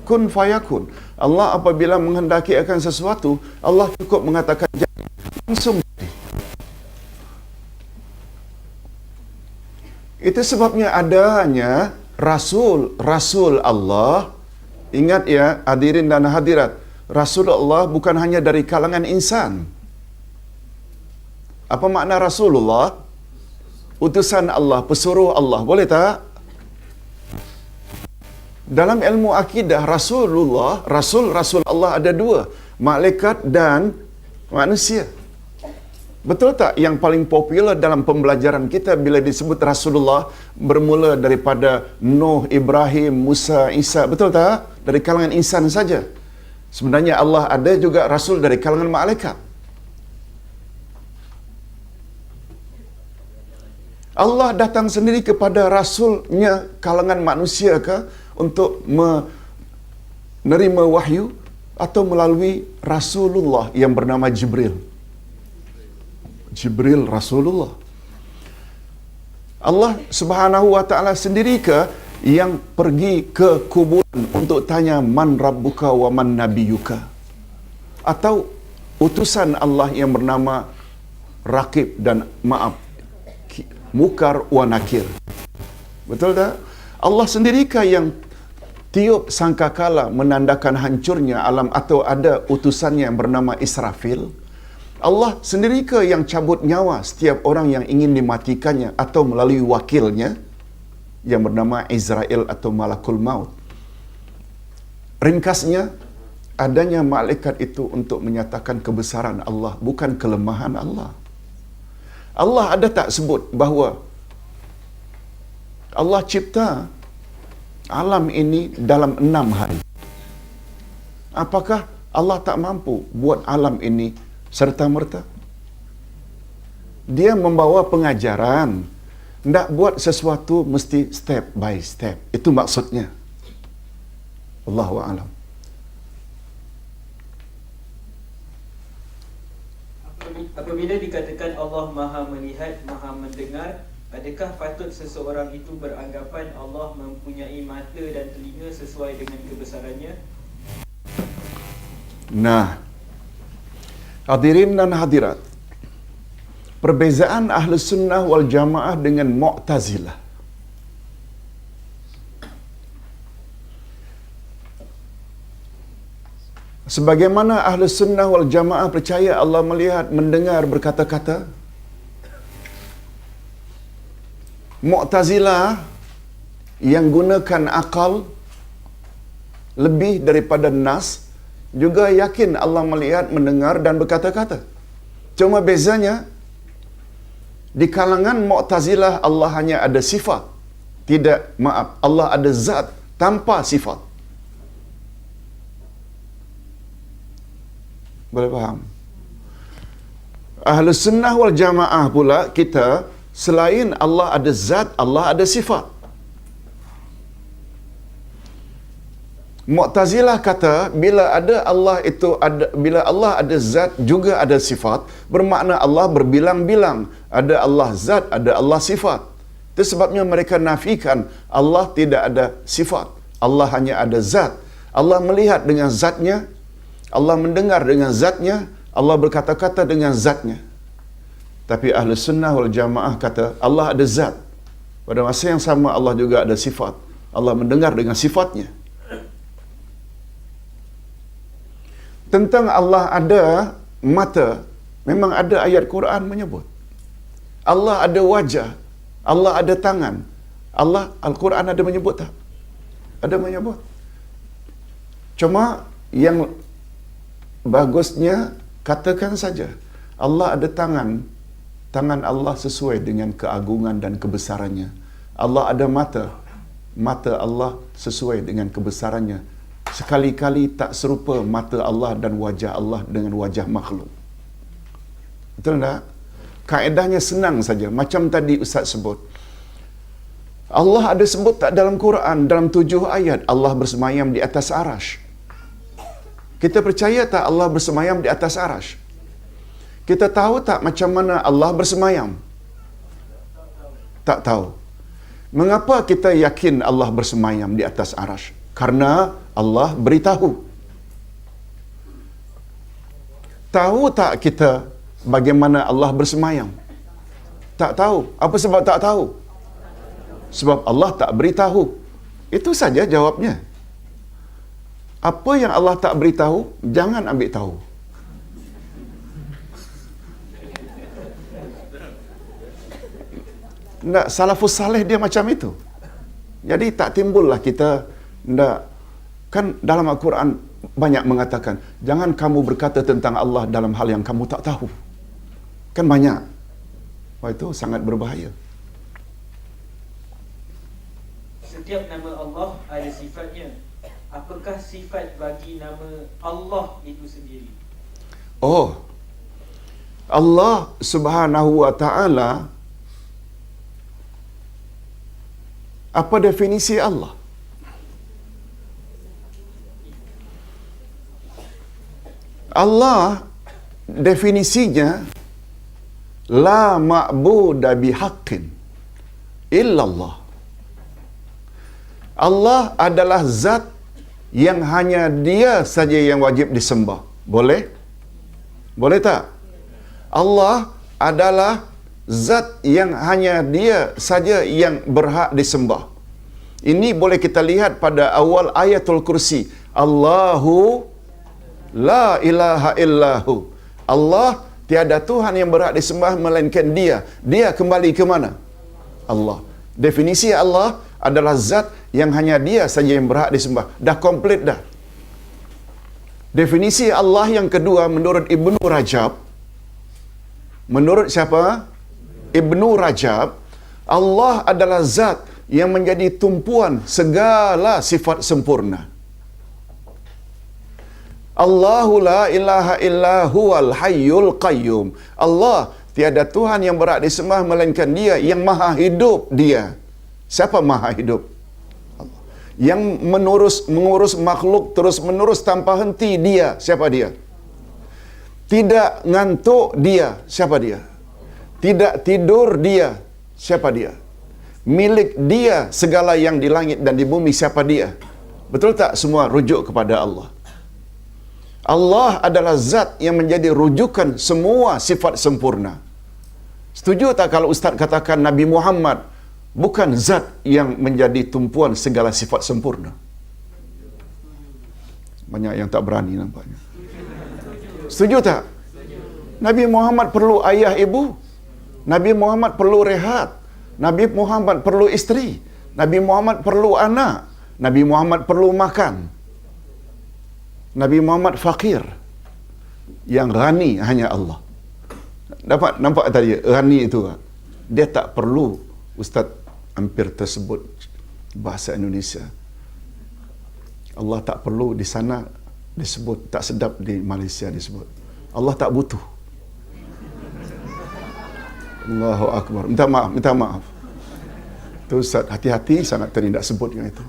kun fayakun. Allah apabila menghendaki akan sesuatu, Allah cukup mengatakan jadi, langsung jadi. Itu sebabnya adanya Rasul Allah. Ingat ya, hadirin dan hadirat, Rasul Allah bukan hanya dari kalangan insan. Apa makna Rasulullah? Utusan Allah, pesuruh Allah. Boleh tak? Dalam ilmu akidah, Rasulullah, Rasul Allah ada dua. malaikat dan manusia. Betul tak yang paling popular dalam pembelajaran kita bila disebut Rasulullah bermula daripada Nuh, Ibrahim, Musa, Isa, betul tak? Dari kalangan insan saja. Sebenarnya Allah ada juga Rasul dari kalangan malaikat. Allah datang sendiri kepada Rasulnya kalangan manusia ke untuk menerima wahyu atau melalui Rasulullah yang bernama Jibril. Jibril Rasulullah. Allah Subhanahu wa taala sendiri ke yang pergi ke kuburan untuk tanya man rabbuka wa man nabiyuka? Atau utusan Allah yang bernama Raqib dan Mukar wa Nakir? Betul tak? Allah sendirikah yang tiup sangkakala menandakan hancurnya alam atau ada utusannya yang bernama Israfil? Allah sendiri yang cabut nyawa setiap orang yang ingin dimatikannya atau melalui wakilnya yang bernama Israel atau Malakul Maut? Ringkasnya, adanya malaikat itu untuk menyatakan kebesaran Allah, bukan kelemahan Allah. Allah ada tak sebut bahawa Allah cipta alam ini dalam 6 hari? Apakah Allah tak mampu buat alam ini serta-merta? Dia membawa pengajaran. Tidak buat sesuatu mesti step by step. Itu maksudnya. Allahu a'lam. Apabila dikatakan Allah Maha melihat, Maha mendengar, adakah patut seseorang itu beranggapan Allah mempunyai mata dan telinga sesuai dengan kebesarannya? Nah, hadirin dan hadirat, perbezaan Ahlus Sunnah wal Jamaah dengan Mu'tazilah. Sebagaimana Ahlus Sunnah wal Jamaah percaya Allah melihat, mendengar, berkata-kata, Mu'tazilah yang gunakan akal lebih daripada nas juga yakin Allah melihat, mendengar dan berkata-kata. Cuma bezanya, di kalangan Mu'tazilah Allah hanya ada sifat. Allah ada zat tanpa sifat. Boleh faham? Ahlus Sunnah wal Jamaah pula kita, selain Allah ada zat, Allah ada sifat. Mu'tazilah kata bila ada Allah itu ada, bila Allah ada zat juga ada sifat, bermakna Allah berbilang-bilang, ada Allah zat, ada Allah sifat. Itu sebabnya mereka nafikan Allah tidak ada sifat, Allah hanya ada zat. Allah melihat dengan zatnya, Allah mendengar dengan zatnya, Allah berkata-kata dengan zatnya. Tapi Ahlus Sunnah wal Jamaah kata Allah ada zat. Pada masa yang sama Allah juga ada sifat. Allah mendengar dengan sifatnya. Tentang Allah ada mata, memang ada ayat Quran menyebut. Allah ada wajah, Allah ada tangan. Allah, Al-Quran ada menyebut tak? Ada menyebut. Cuma yang bagusnya katakan saja Allah ada tangan. Tangan Allah sesuai dengan keagungan dan kebesarannya. Allah ada mata. Mata Allah sesuai dengan kebesarannya. Sekali-kali tak serupa mata Allah dan wajah Allah dengan wajah makhluk. Betul tak? Kaedahnya senang saja. Macam tadi Ustaz sebut. Allah ada sebut tak dalam Quran, dalam 7 ayat, Allah bersemayam di atas arash. Kita percaya tak Allah bersemayam di atas arash? Kita tahu tak macam mana Allah bersemayam? Tak tahu. Mengapa kita yakin Allah bersemayam di atas arash? Karena Allah beritahu. Tahu tak kita bagaimana Allah bersemayam? Tak tahu. Apa sebab tak tahu? Sebab Allah tak beritahu. Itu saja jawabnya. Apa yang Allah tak beritahu, jangan ambil tahu. Tak, salafus salih dia macam itu. Jadi tak timbullah kita, tak, kan dalam Al-Quran banyak mengatakan, jangan kamu berkata tentang Allah dalam hal yang kamu tak tahu. Kan banyak. Wah, itu sangat berbahaya. Setiap nama Allah ada sifatnya. Apakah sifat bagi nama Allah itu sendiri? Oh, Allah Subhanahu wa Ta'ala, apa definisi Allah? Allah definisinya la ma'buda bihaqqin illallah. Allah adalah zat yang hanya Dia saja yang wajib disembah. Boleh? Boleh tak? Allah adalah zat yang hanya Dia saja yang berhak disembah. Ini boleh kita lihat pada awal ayatul kursi. Allahu la ilaha illahu. Allah tiada Tuhan yang berhak disembah melainkan Dia. Dia kembali ke mana? Allah. Definisi Allah adalah zat yang hanya Dia saja yang berhak disembah. Dah komplit dah. Definisi Allah yang kedua menurut Ibnu Rajab. Menurut siapa? Ibnu Rajab. Allah adalah zat yang menjadi tumpuan segala sifat sempurna. Allahu la ilaha illa huwal hayyul qayyum. Allah tiada Tuhan yang berhak disembah melainkan Dia yang maha hidup Dia. Siapa maha hidup? Allah. Yang mengurus makhluk terus menerus tanpa henti Dia. Siapa Dia? Tidak ngantuk Dia. Siapa Dia? Tidak tidur Dia. Siapa Dia? Milik Dia segala yang di langit dan di bumi. Siapa Dia? Betul tak semua rujuk kepada Allah? Allah adalah zat yang menjadi rujukan semua sifat sempurna. Setuju tak kalau Ustaz katakan Nabi Muhammad bukan zat yang menjadi tumpuan segala sifat sempurna? Banyak yang tak berani nampaknya. Setuju tak? Nabi Muhammad perlu ayah ibu. Nabi Muhammad perlu rehat. Nabi Muhammad perlu isteri. Nabi Muhammad perlu anak. Nabi Muhammad perlu makan. Nabi Muhammad fakir. Yang ghani hanya Allah. Dapat nampak tadi ghani itu? Dia tak perlu Ustaz hampir tersebut bahasa Indonesia. Allah tak perlu di sana disebut, tak sedap di Malaysia disebut. Allah tak butuh. Allahu Akbar. Minta maaf. Tu Ustaz hati-hati sangat terhindak sebut yang itu.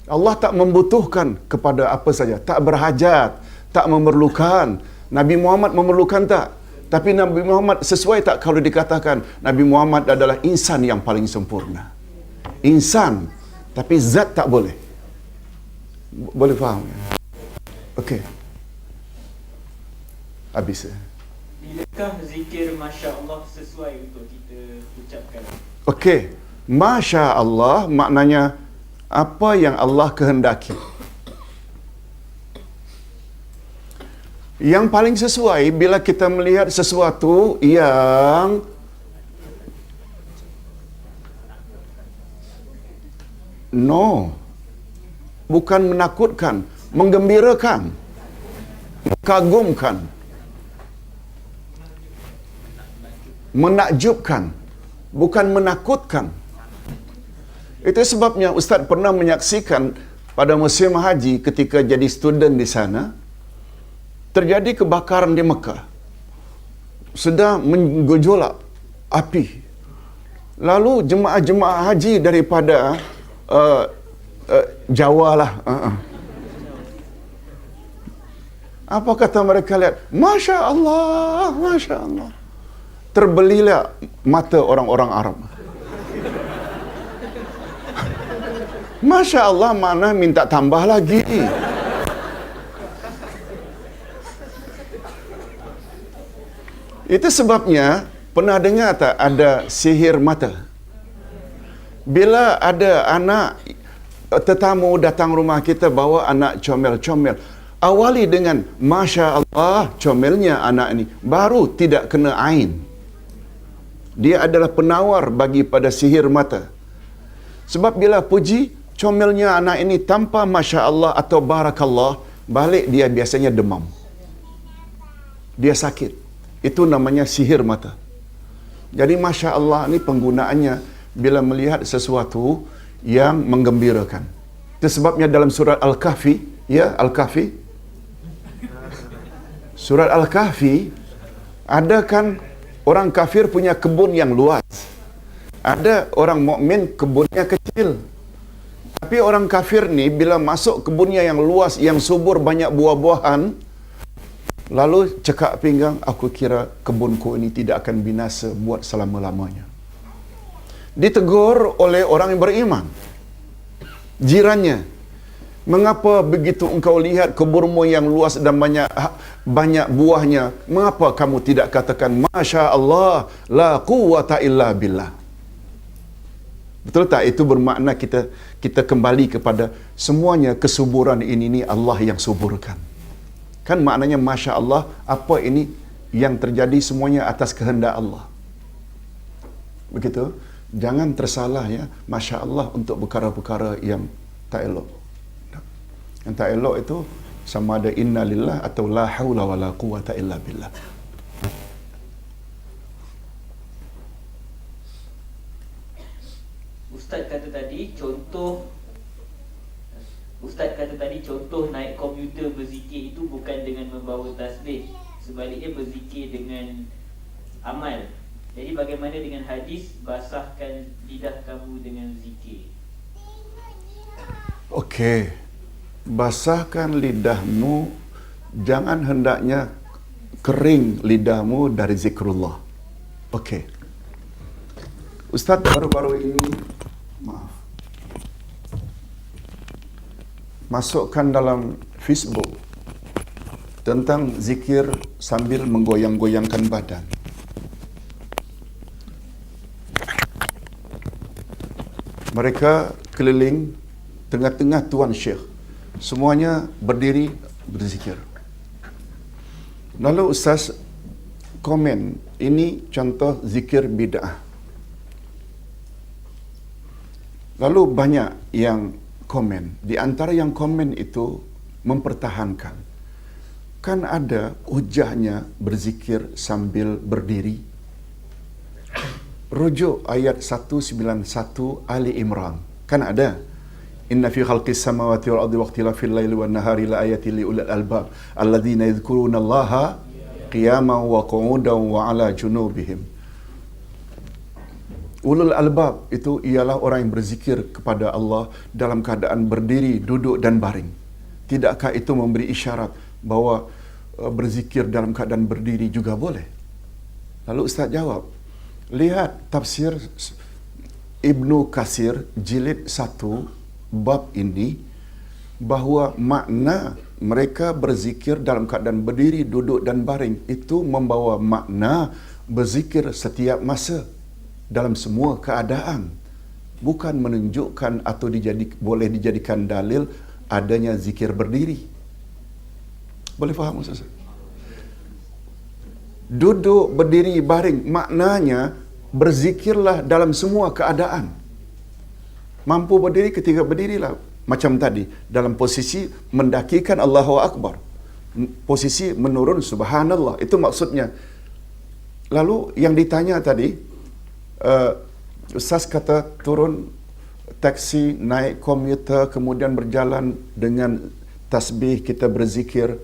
Allah tak membutuhkan kepada apa saja, tak berhajat, tak memerlukan. Nabi Muhammad memerlukan tak? Tapi Nabi Muhammad sesuai tak kalau dikatakan Nabi Muhammad adalah insan yang paling sempurna? Insan, tapi zat tak boleh. Boleh faham? Okey. Habis. Bilakah zikir Masya Allah sesuai untuk kita ucapkan? Okey. Masya Allah maknanya apa yang Allah kehendaki. Yang paling sesuai bila kita melihat sesuatu yang bukan menakutkan, menggembirakan, mengagumkan, menakjubkan, bukan menakutkan. Itu sebabnya Ustaz pernah menyaksikan pada musim haji ketika jadi student di sana, terjadi kebakaran di Mekah. Sedang menggejolak api. Lalu jemaah-jemaah haji daripada Jawa lah. Apa kata mereka lihat? Masya Allah, Masya Allah. Terbelilah mata orang-orang Arab. Masya Allah mana minta tambah lagi. Itu sebabnya pernah dengar tak ada sihir mata? Bila ada anak tetamu datang rumah kita bawa anak comel-comel, awali dengan Masya Allah comelnya anak ini, baru tidak kena ain. Dia adalah penawar bagi pada sihir mata. Sebab bila puji, comelnya anak ini tanpa Masya Allah atau Barakallah, balik dia biasanya demam. Dia sakit. Itu namanya sihir mata. Jadi Masya Allah ni penggunaannya bila melihat sesuatu yang menggembirakan. Itu sebabnya dalam surat Al-Kahfi, ya Al-Kahfi, surat Al-Kahfi, ada kan orang kafir punya kebun yang luas. Ada orang mukmin kebunnya kecil. Tapi orang kafir ni bila masuk kebunnya yang luas, yang subur, banyak buah-buahan, lalu cekak pinggang, aku kira kebunku ini tidak akan binasa buat selama-lamanya. Ditegur oleh orang yang beriman. Jirannya, mengapa begitu engkau lihat kebunmu yang luas dan banyak buahnya, mengapa kamu tidak katakan Masya Allah, la quwwata illa billah? Betul tak? Itu bermakna kita kembali kepada semuanya kesuburan ini Allah yang suburkan. Kan maknanya Masya Allah, apa ini yang terjadi semuanya atas kehendak Allah. Begitu? Jangan tersalah ya, Masya Allah untuk perkara-perkara yang tak elok. Yang tak elok itu sama ada inna lillah atau la haula wa la quwata illa billah. Ustaz kata tadi contoh naik komputer berzikir itu bukan dengan membawa tasbih, sebaliknya berzikir dengan amal. Jadi bagaimana dengan hadis basahkan lidah kamu dengan zikir? Okey. Basahkan lidahmu, jangan hendaknya kering lidahmu dari zikrullah. Okey. Ustaz baru-baru ini, masukkan dalam Facebook tentang zikir sambil menggoyang-goyangkan badan. Mereka keliling tengah-tengah Tuan Syekh. Semuanya berdiri berzikir. Lalu Ustaz komen, ini contoh zikir bid'ah. Lalu banyak yang komen. Di antara yang komen itu mempertahankan. Kan ada hujahnya berzikir sambil berdiri. Rujuk ayat 191 Ali Imran. Kan ada. Inna fi khalqis samawati wal ardi waqtilafil laili wan nahari la ayatin li ulil albab alladzina yadhkuruna Allaha qiyaman wa qu'udan wa ala junubihim. Ulul albab itu ialah orang yang berzikir kepada Allah dalam keadaan berdiri, duduk dan baring. Tidakkah itu memberi isyarat bahawa berzikir dalam keadaan berdiri juga boleh? Lalu Ustaz jawab, lihat tafsir Ibnu Katsir jilid 1 bab ini, bahawa makna mereka berzikir dalam keadaan berdiri, duduk dan baring itu membawa makna berzikir setiap masa dalam semua keadaan, bukan menunjukkan atau boleh dijadikan dalil adanya zikir berdiri. Boleh faham Ustaz? Duduk, berdiri, baring, maknanya berzikirlah dalam semua keadaan. Mampu berdiri ketika berdirilah. Macam tadi, dalam posisi mendakikan Allahu Akbar. Posisi menurun Subhanallah. Itu maksudnya. Lalu yang ditanya tadi, Ustaz kata turun taksi, naik komuter, kemudian berjalan dengan tasbih, kita berzikir.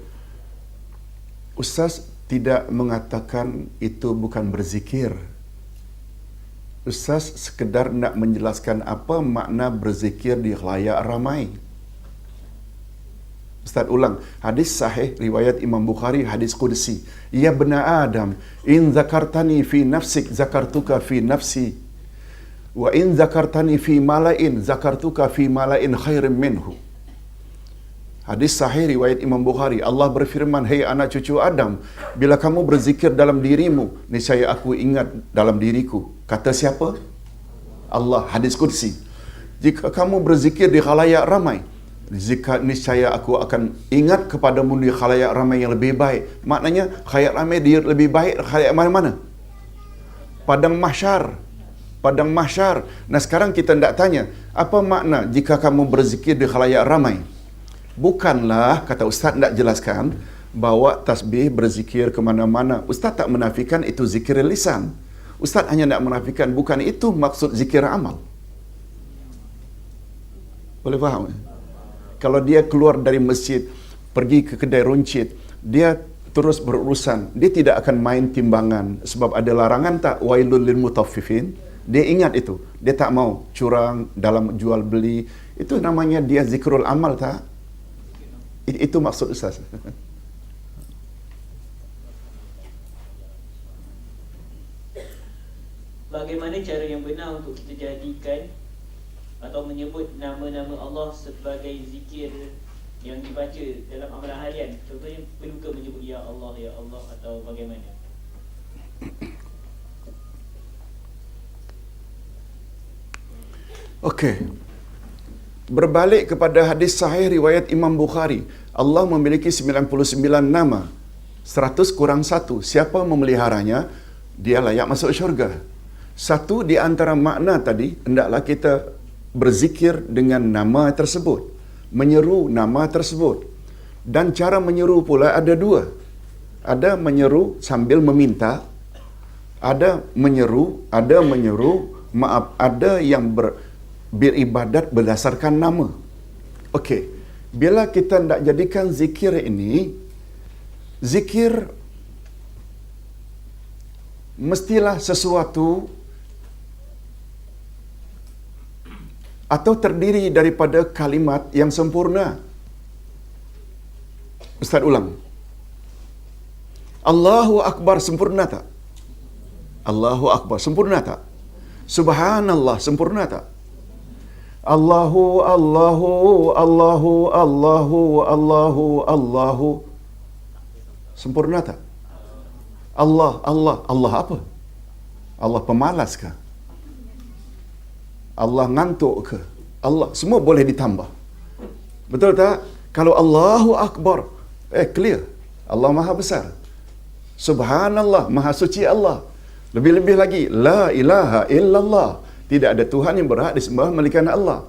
Ustaz tidak mengatakan itu bukan berzikir. Ustaz sekedar nak menjelaskan apa makna berzikir di khalayak ramai. Ustaz ulang, hadis sahih riwayat Imam Bukhari, hadis qudsi. Ya bena Adam, in zakartani fi nafsik zakartuka fi nafsi. Wa in zakartani fi mala'in zakartuka fi mala'in khairin minhu. Hadis sahih riwayat Imam Bukhari. Allah berfirman, "Hei anak cucu Adam, bila kamu berzikir dalam dirimu, niscaya aku ingat dalam diriku." Kata siapa? Allah. Hadis qudsi. Jika kamu berzikir di khalayak ramai, niscaya aku akan ingat kepadamu di khalayak ramai yang lebih baik. Maknanya khalayak ramai dia lebih baik khalayak mana-mana? Padang mahsyar. padang mahsyar. Nah sekarang kita hendak tanya, apa makna jika kamu berzikir di khalayak ramai? Bukanlah, kata Ustaz hendak jelaskan, bawa tasbih berzikir ke mana-mana. Ustaz tak menafikan itu zikir lisan. Ustaz hanya nak menafikan bukan itu maksud zikir amal. Boleh faham? Kalau dia keluar dari masjid, pergi ke kedai runcit, dia terus berurusan, dia tidak akan main timbangan sebab ada larangan tak wailul lil mutaffifin. Dia ingat itu, dia tak mau curang dalam jual beli. Itu namanya dia zikrul amal tak? Itu maksud Ustaz. Bagaimana cara yang benar untuk kita jadikan atau menyebut nama-nama Allah sebagai zikir yang dibaca dalam amalan harian? Contohnya perlu menyebut ya Allah atau bagaimana? Okey. Berbalik kepada hadis sahih riwayat Imam Bukhari, Allah memiliki 99 nama. 100 kurang 1. Siapa memeliharanya, dia layak masuk syurga. Satu di antara makna tadi, hendaklah kita berzikir dengan nama tersebut, menyeru nama tersebut. Dan cara menyeru pula ada dua. Ada menyeru sambil meminta, ada menyeru, maaf, ada yang beribadat berdasarkan nama. Okey, bila kita nak jadikan zikir ini, zikir mestilah sesuatu atau terdiri daripada kalimat yang sempurna. Ustaz ulang. Allahu Akbar sempurna tak? Allahu Akbar sempurna tak? Subhanallah sempurna tak? Allahu sempurna tak? Allah apa? Allah pemalas ke? Allah ngantuk ke? Allah semua boleh ditambah. Betul tak? Kalau Allahu Akbar, clear. Allah Maha Besar. Subhanallah, Maha Suci Allah. Lebih-lebih lagi, la ilaha illallah. Tidak ada Tuhan yang berhak disembah melainkan Allah.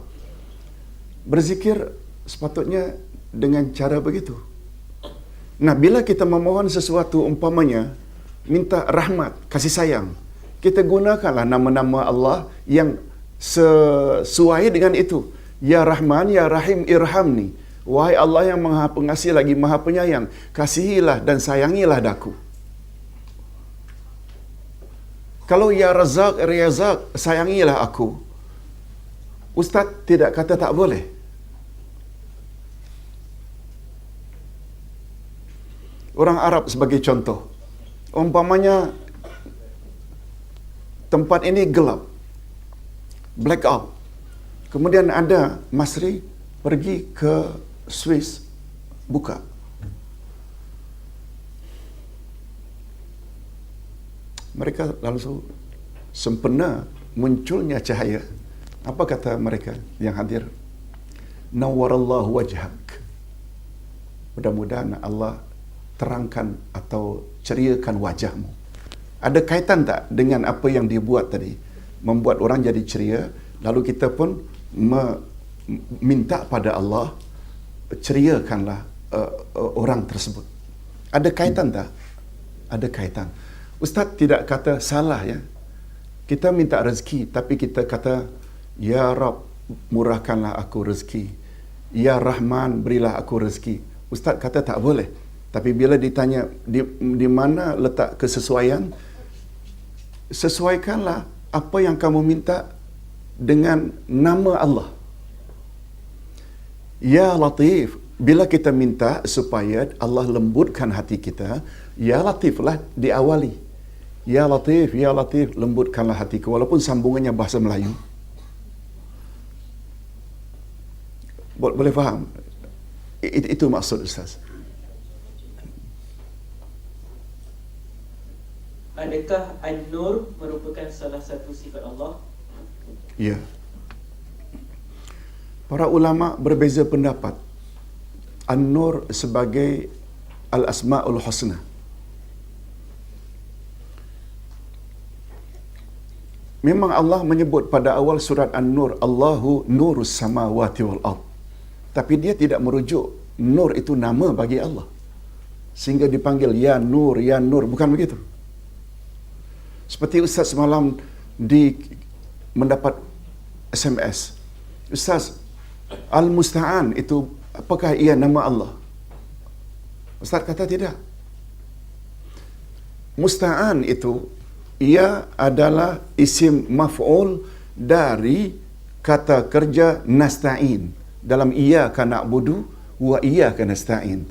Berzikir sepatutnya dengan cara begitu. Nah, bila kita memohon sesuatu, umpamanya minta rahmat, kasih sayang, kita gunakanlah nama-nama Allah yang sesuai dengan itu. Ya Rahman, Ya Rahim, Irhamni. Wahai Allah yang Maha Pengasih lagi Maha Penyayang, kasihilah dan sayangilah daku. Kalau Ya Razak, Razak, sayangilah aku. Ustaz tidak kata tak boleh. Orang Arab sebagai contoh, umpamanya tempat ini gelap, blackout. Kemudian ada Masri pergi ke Swiss, buka. Mereka langsung sempena munculnya cahaya. Apa kata mereka yang hadir? Nawwarallahu wajhak. Mudah-mudahan Allah terangkan atau ceriakan wajahmu. Ada kaitan tak dengan apa yang dia buat tadi? Membuat orang jadi ceria, lalu kita pun minta pada Allah, ceriakanlah orang tersebut. Ada kaitan tak? Ada kaitan. Ustaz tidak kata salah ya. Kita minta rezeki, tapi kita kata, Ya Rabb, murahkanlah aku rezeki. Ya Rahman, berilah aku rezeki. Ustaz kata tak boleh. Tapi bila ditanya, di mana letak kesesuaian? Sesuaikanlah apa yang kamu minta dengan nama Allah. Ya Latif, bila kita minta supaya Allah lembutkan hati kita, Ya Latif lah diawali. Ya Latif, lembutkanlah hatiku. Walaupun sambungannya bahasa Melayu. Boleh faham? Itu maksud Ustaz. Adakah An-Nur merupakan salah satu sifat Allah? Ya. Para ulama berbeza pendapat. An-Nur sebagai Al-Asma'ul Husna. Memang Allah menyebut pada awal surat An-Nur, Allahu nurus samawati wal ard. Tapi dia tidak merujuk nur itu nama bagi Allah. Sehingga dipanggil ya nur, bukan begitu. Seperti Ustaz semalam mendapat SMS. Ustaz, Al-Musta'an itu apakah ia nama Allah? Ustaz kata tidak. Musta'an itu ia adalah isim maf'ul dari kata kerja nasta'in. Dalam iyyaka na'budu wa iyyaka nasta'in.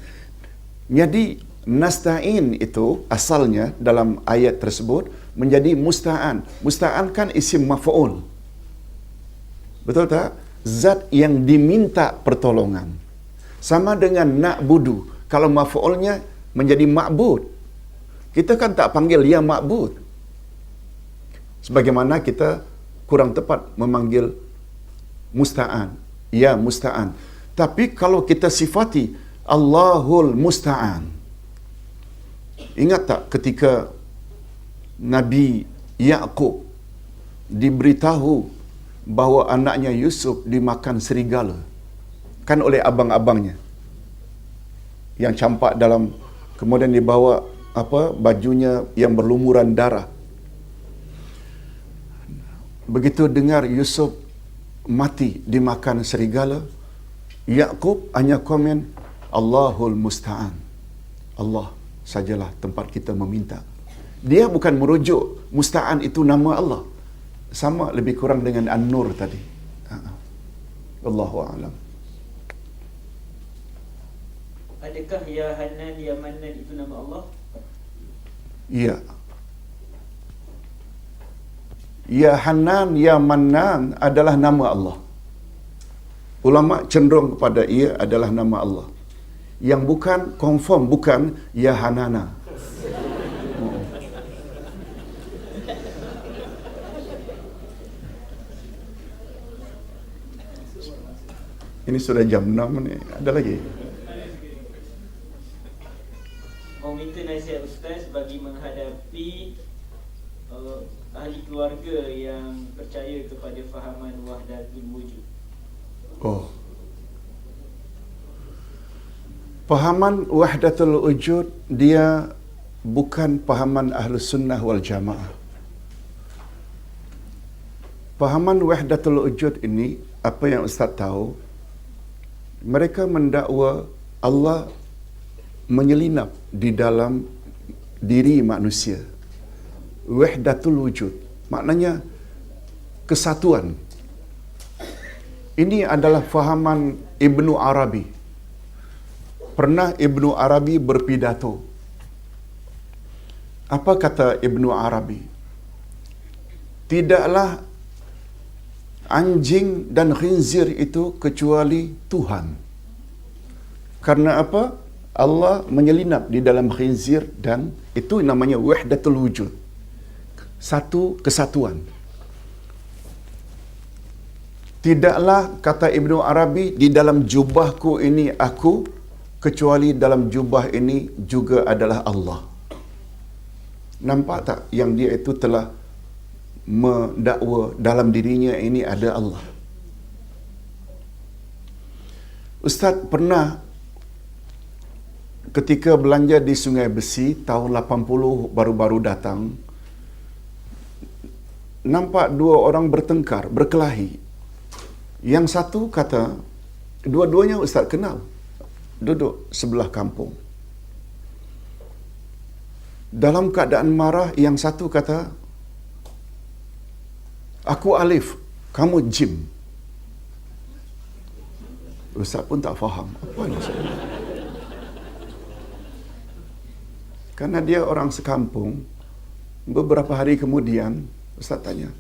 Jadi nasta'in itu asalnya dalam ayat tersebut menjadi musta'an. Musta'an kan isim maf'ul. Betul tak? Zat yang diminta pertolongan. Sama dengan na'budu. Kalau maf'ulnya menjadi ma'bud. Kita kan tak panggil ya ma'bud. Sebagaimana kita kurang tepat memanggil musta'an. Ya musta'an. Tapi kalau kita sifati Allahul Musta'an. Ingat tak ketika Nabi Ya'qub diberitahu bahawa anaknya Yusuf dimakan serigala. Kan oleh abang-abangnya. Yang campak dalam, kemudian dibawa bajunya yang berlumuran darah. Begitu dengar Yusuf mati dimakan serigala, Ya'qub hanya komen, Allahul Musta'an. Allah sajalah tempat kita meminta. Dia bukan merujuk Musta'an itu nama Allah. Sama lebih kurang dengan An-Nur tadi. Wallahu a'lam. Adakah Ya Hanan, Ya Mannan itu nama Allah? Ya. Ya Hanan, Ya Mannan adalah nama Allah. Ulama cenderung kepada ia adalah nama Allah. Yang bukan, confirm bukan Ya Hanana. Ini sudah jam 6 ni. Ada lagi? Mau minta nasihat Ustaz bagi menghadapi ahli keluarga yang percaya kepada fahaman wahdatul wujud. Oh. Fahaman wahdatul wujud dia bukan fahaman Ahlus Sunnah wal Jamaah. Fahaman wahdatul wujud ini, apa yang Ustaz tahu, mereka mendakwa Allah menyelinap di dalam diri manusia. Wahdatul wujud maknanya kesatuan. Ini adalah fahaman Ibnu Arabi. Pernah Ibnu Arabi berpidato. Apa kata Ibnu Arabi? Tidaklah anjing dan khinzir itu kecuali Tuhan. Karena apa? Allah menyelinap di dalam khinzir dan itu namanya wahdatul wujud. Satu kesatuan. Tidaklah, kata Ibnu Arabi, di dalam jubahku ini aku, kecuali dalam jubah ini juga adalah Allah. Nampak tak yang dia itu telah mendakwa dalam dirinya ini ada Allah. Ustaz pernah ketika belanja di Sungai Besi tahun 80 baru-baru datang, nampak dua orang bertengkar, berkelahi. Yang satu kata, dua-duanya Ustaz kenal, duduk sebelah kampung. Dalam keadaan marah, yang satu kata, aku Alif, kamu Jim. Ustaz pun tak faham apa maksudnya. Karena dia orang sekampung. Beberapa hari kemudian Ustaz tanya,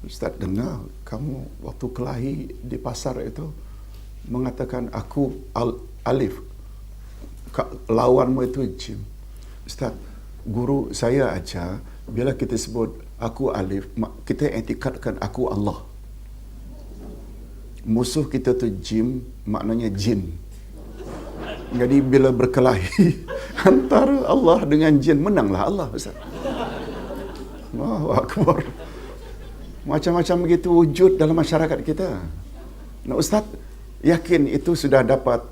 Ustaz dengar kamu waktu kelahi di pasar itu mengatakan aku Alif, lawanmu itu Jim. Ustaz, guru saya ajar bila kita sebut aku Alif, kita etikadkan aku Allah. Musuh kita tu Jim, maknanya jin. Jadi bila berkelahi antara Allah dengan jin, menanglah Allah, Ustaz. Allahu Akbar. Macam-macam begitu wujud dalam masyarakat kita. Nah, Ustaz yakin itu sudah dapat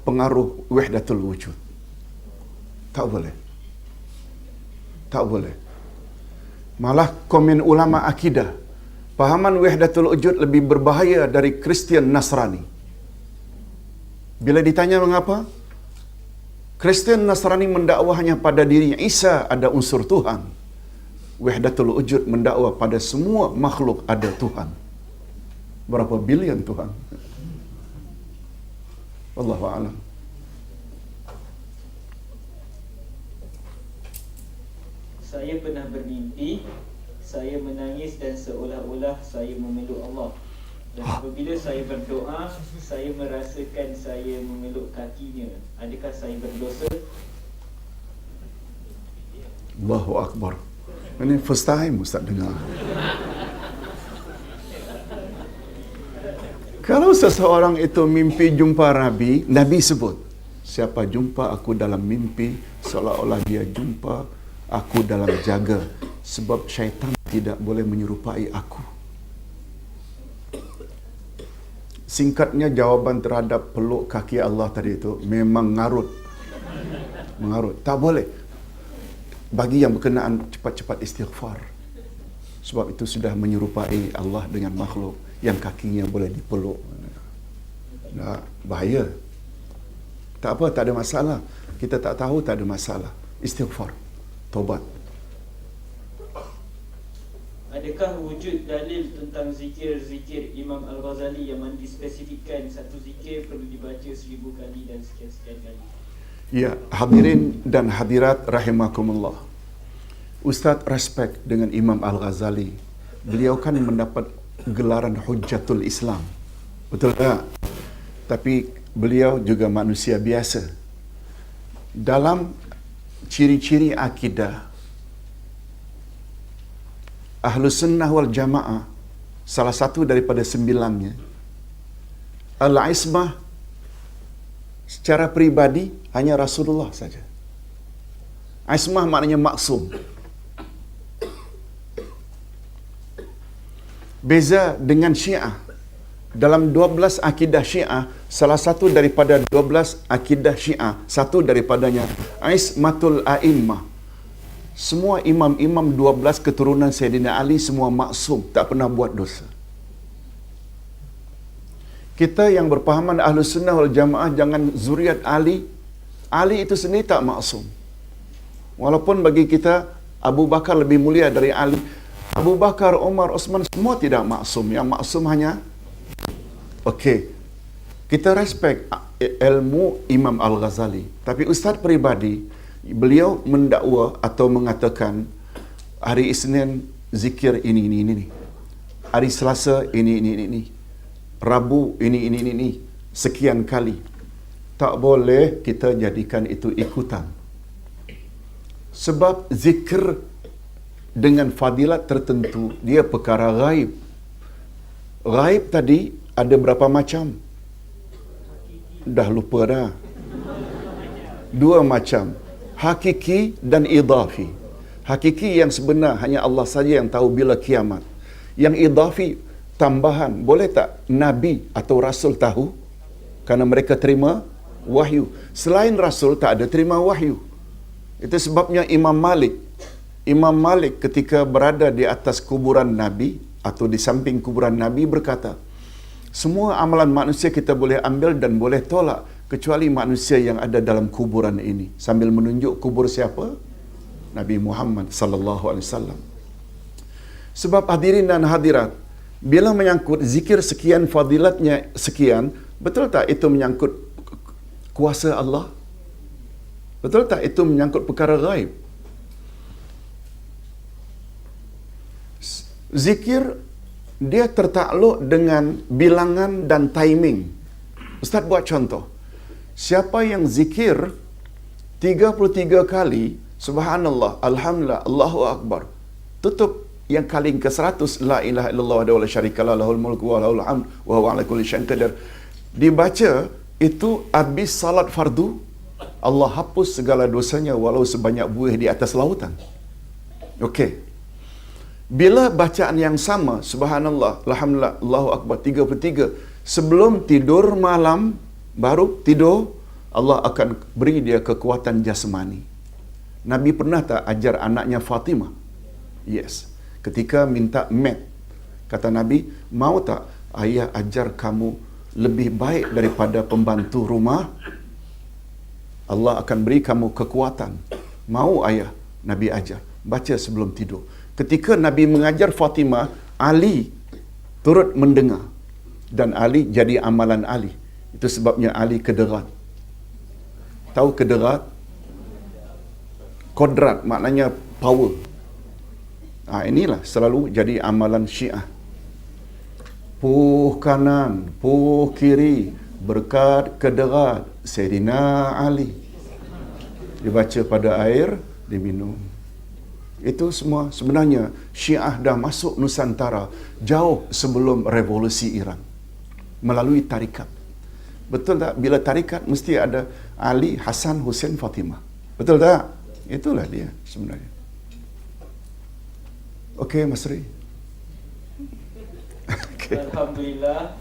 pengaruh wahdatul wujud? Tak boleh. Tak boleh. Malah komen ulama akidah, pahaman wahdatul wujud lebih berbahaya dari Kristian Nasrani. Bila ditanya mengapa? Kristian Nasrani mendakwa hanya pada dirinya Isa ada unsur Tuhan. Wahdatul wujud mendakwa pada semua makhluk ada Tuhan. Berapa bilion Tuhan? Wallahu a'lam. Saya pernah bermimpi saya menangis dan seolah-olah saya memeluk Allah. Dan apabila saya berdoa, saya merasakan saya memeluk kakinya. Adakah saya berdosa? Allahu Akbar. Ini first time Ustaz dengar. Kalau seseorang itu mimpi jumpa Nabi, Nabi sebut, siapa jumpa aku dalam mimpi, seolah-olah dia jumpa aku dalam jaga. Sebab syaitan tidak boleh menyerupai aku. Singkatnya, jawaban terhadap peluk kaki Allah tadi itu memang ngarut. Mengarut. Tak boleh. Bagi yang berkenaan, cepat-cepat istighfar. Sebab itu sudah menyerupai Allah dengan makhluk yang kakinya boleh dipeluk. Nah, bahaya. Tak apa, tak ada masalah. Kita tak tahu, tak ada masalah. Istighfar. Tobat. Adakah wujud dalil tentang zikir-zikir Imam Al-Ghazali yang dispesifikkan satu zikir perlu dibaca 1000 kali dan sekian-sekian kali? Ya, hadirin dan hadirat rahimakumullah. Ustaz respect dengan Imam Al-Ghazali. Beliau kan mendapat gelaran Hujjatul Islam. Betul tak? Tapi beliau juga manusia biasa. Dalam ciri-ciri akidah Ahlus Sunnah wal Jamaah, salah satu daripada 9-nya, Al-Ismah secara peribadi hanya Rasulullah saja. Ismah maknanya maksum. Beza dengan Syiah. Dalam 12 akidah Syiah, salah satu daripada 12 akidah Syiah, satu daripadanya Ismatul A'immah. Semua imam-imam 12 keturunan Sayyidina Ali semua maksum, tak pernah buat dosa. Kita yang berpahaman Ahlus Sunnah wal Jamaah, jangan zuriat Ali. Ali itu sendiri tak maksum. Walaupun bagi kita Abu Bakar lebih mulia dari Ali. Abu Bakar, Umar, Osman semua tidak maksum. Yang maksum hanya okey. Kita respect ilmu Imam Al-Ghazali. Tapi Ustaz peribadi, beliau mendakwa atau mengatakan hari Isnin zikir ini. Hari Selasa ini. Rabu ini. Sekian kali. Tak boleh kita jadikan itu ikutan. Sebab zikir dengan fadilat tertentu, dia perkara ghaib. Ghaib tadi ada berapa macam? Dah lupa dah. 2 macam. Hakiki dan idafi. Hakiki yang sebenar hanya Allah saja yang tahu bila kiamat. Yang idafi tambahan. Boleh tak Nabi atau Rasul tahu? Kerana mereka terima wahyu. Selain Rasul tak ada terima wahyu. Itu sebabnya Imam Malik ketika berada di atas kuburan Nabi atau di samping kuburan Nabi berkata, semua amalan manusia kita boleh ambil dan boleh tolak kecuali manusia yang ada dalam kuburan ini. Sambil menunjuk kubur siapa? Nabi Muhammad sallallahu alaihi wasallam. Sebab hadirin dan hadirat, bila menyangkut zikir sekian fadilatnya sekian, betul tak itu menyangkut kuasa Allah? Betul tak itu menyangkut perkara ghaib? Zikir dia tertakluk dengan bilangan dan timing. Ustaz buat contoh. Siapa yang zikir 33 kali, subhanallah, alhamdulillah, Allahu Akbar, tutup yang kali ke-100, la ilaha illallah wa la syarikalah, lahul mulku wa lahul hamd wa huwa ala kulli syai'in qadir, dibaca itu habis salat fardu, Allah hapus segala dosanya walau sebanyak buih di atas lautan. Okey. Bila bacaan yang sama, subhanallah, alhamdulillah, Allahu akbar 33, sebelum tidur malam, baru tidur, Allah akan beri dia kekuatan jasmani. Nabi pernah tak ajar anaknya Fatimah? Yes. Ketika minta mat, kata Nabi, mau tak ayah ajar kamu lebih baik daripada pembantu rumah? Allah akan beri kamu kekuatan. Mau ayah? Nabi ajar. Baca sebelum tidur. Ketika Nabi mengajar Fatimah, Ali turut mendengar. Dan Ali jadi amalan Ali. Itu sebabnya Ali kederat. Tahu kederat? Kodrat, maknanya power. Inilah selalu jadi amalan Syiah. Puh kanan, puh kiri, berkat kederat Sayyidina Ali. Dibaca pada air, diminum. Itu semua sebenarnya Syiah dah masuk Nusantara jauh sebelum revolusi Iran. Melalui tarikat. Betul tak? Bila tarikat mesti ada Ali, Hasan, Hussein, Fatimah. Betul tak? Itulah dia sebenarnya. Okey, Mas Ri. Alhamdulillah.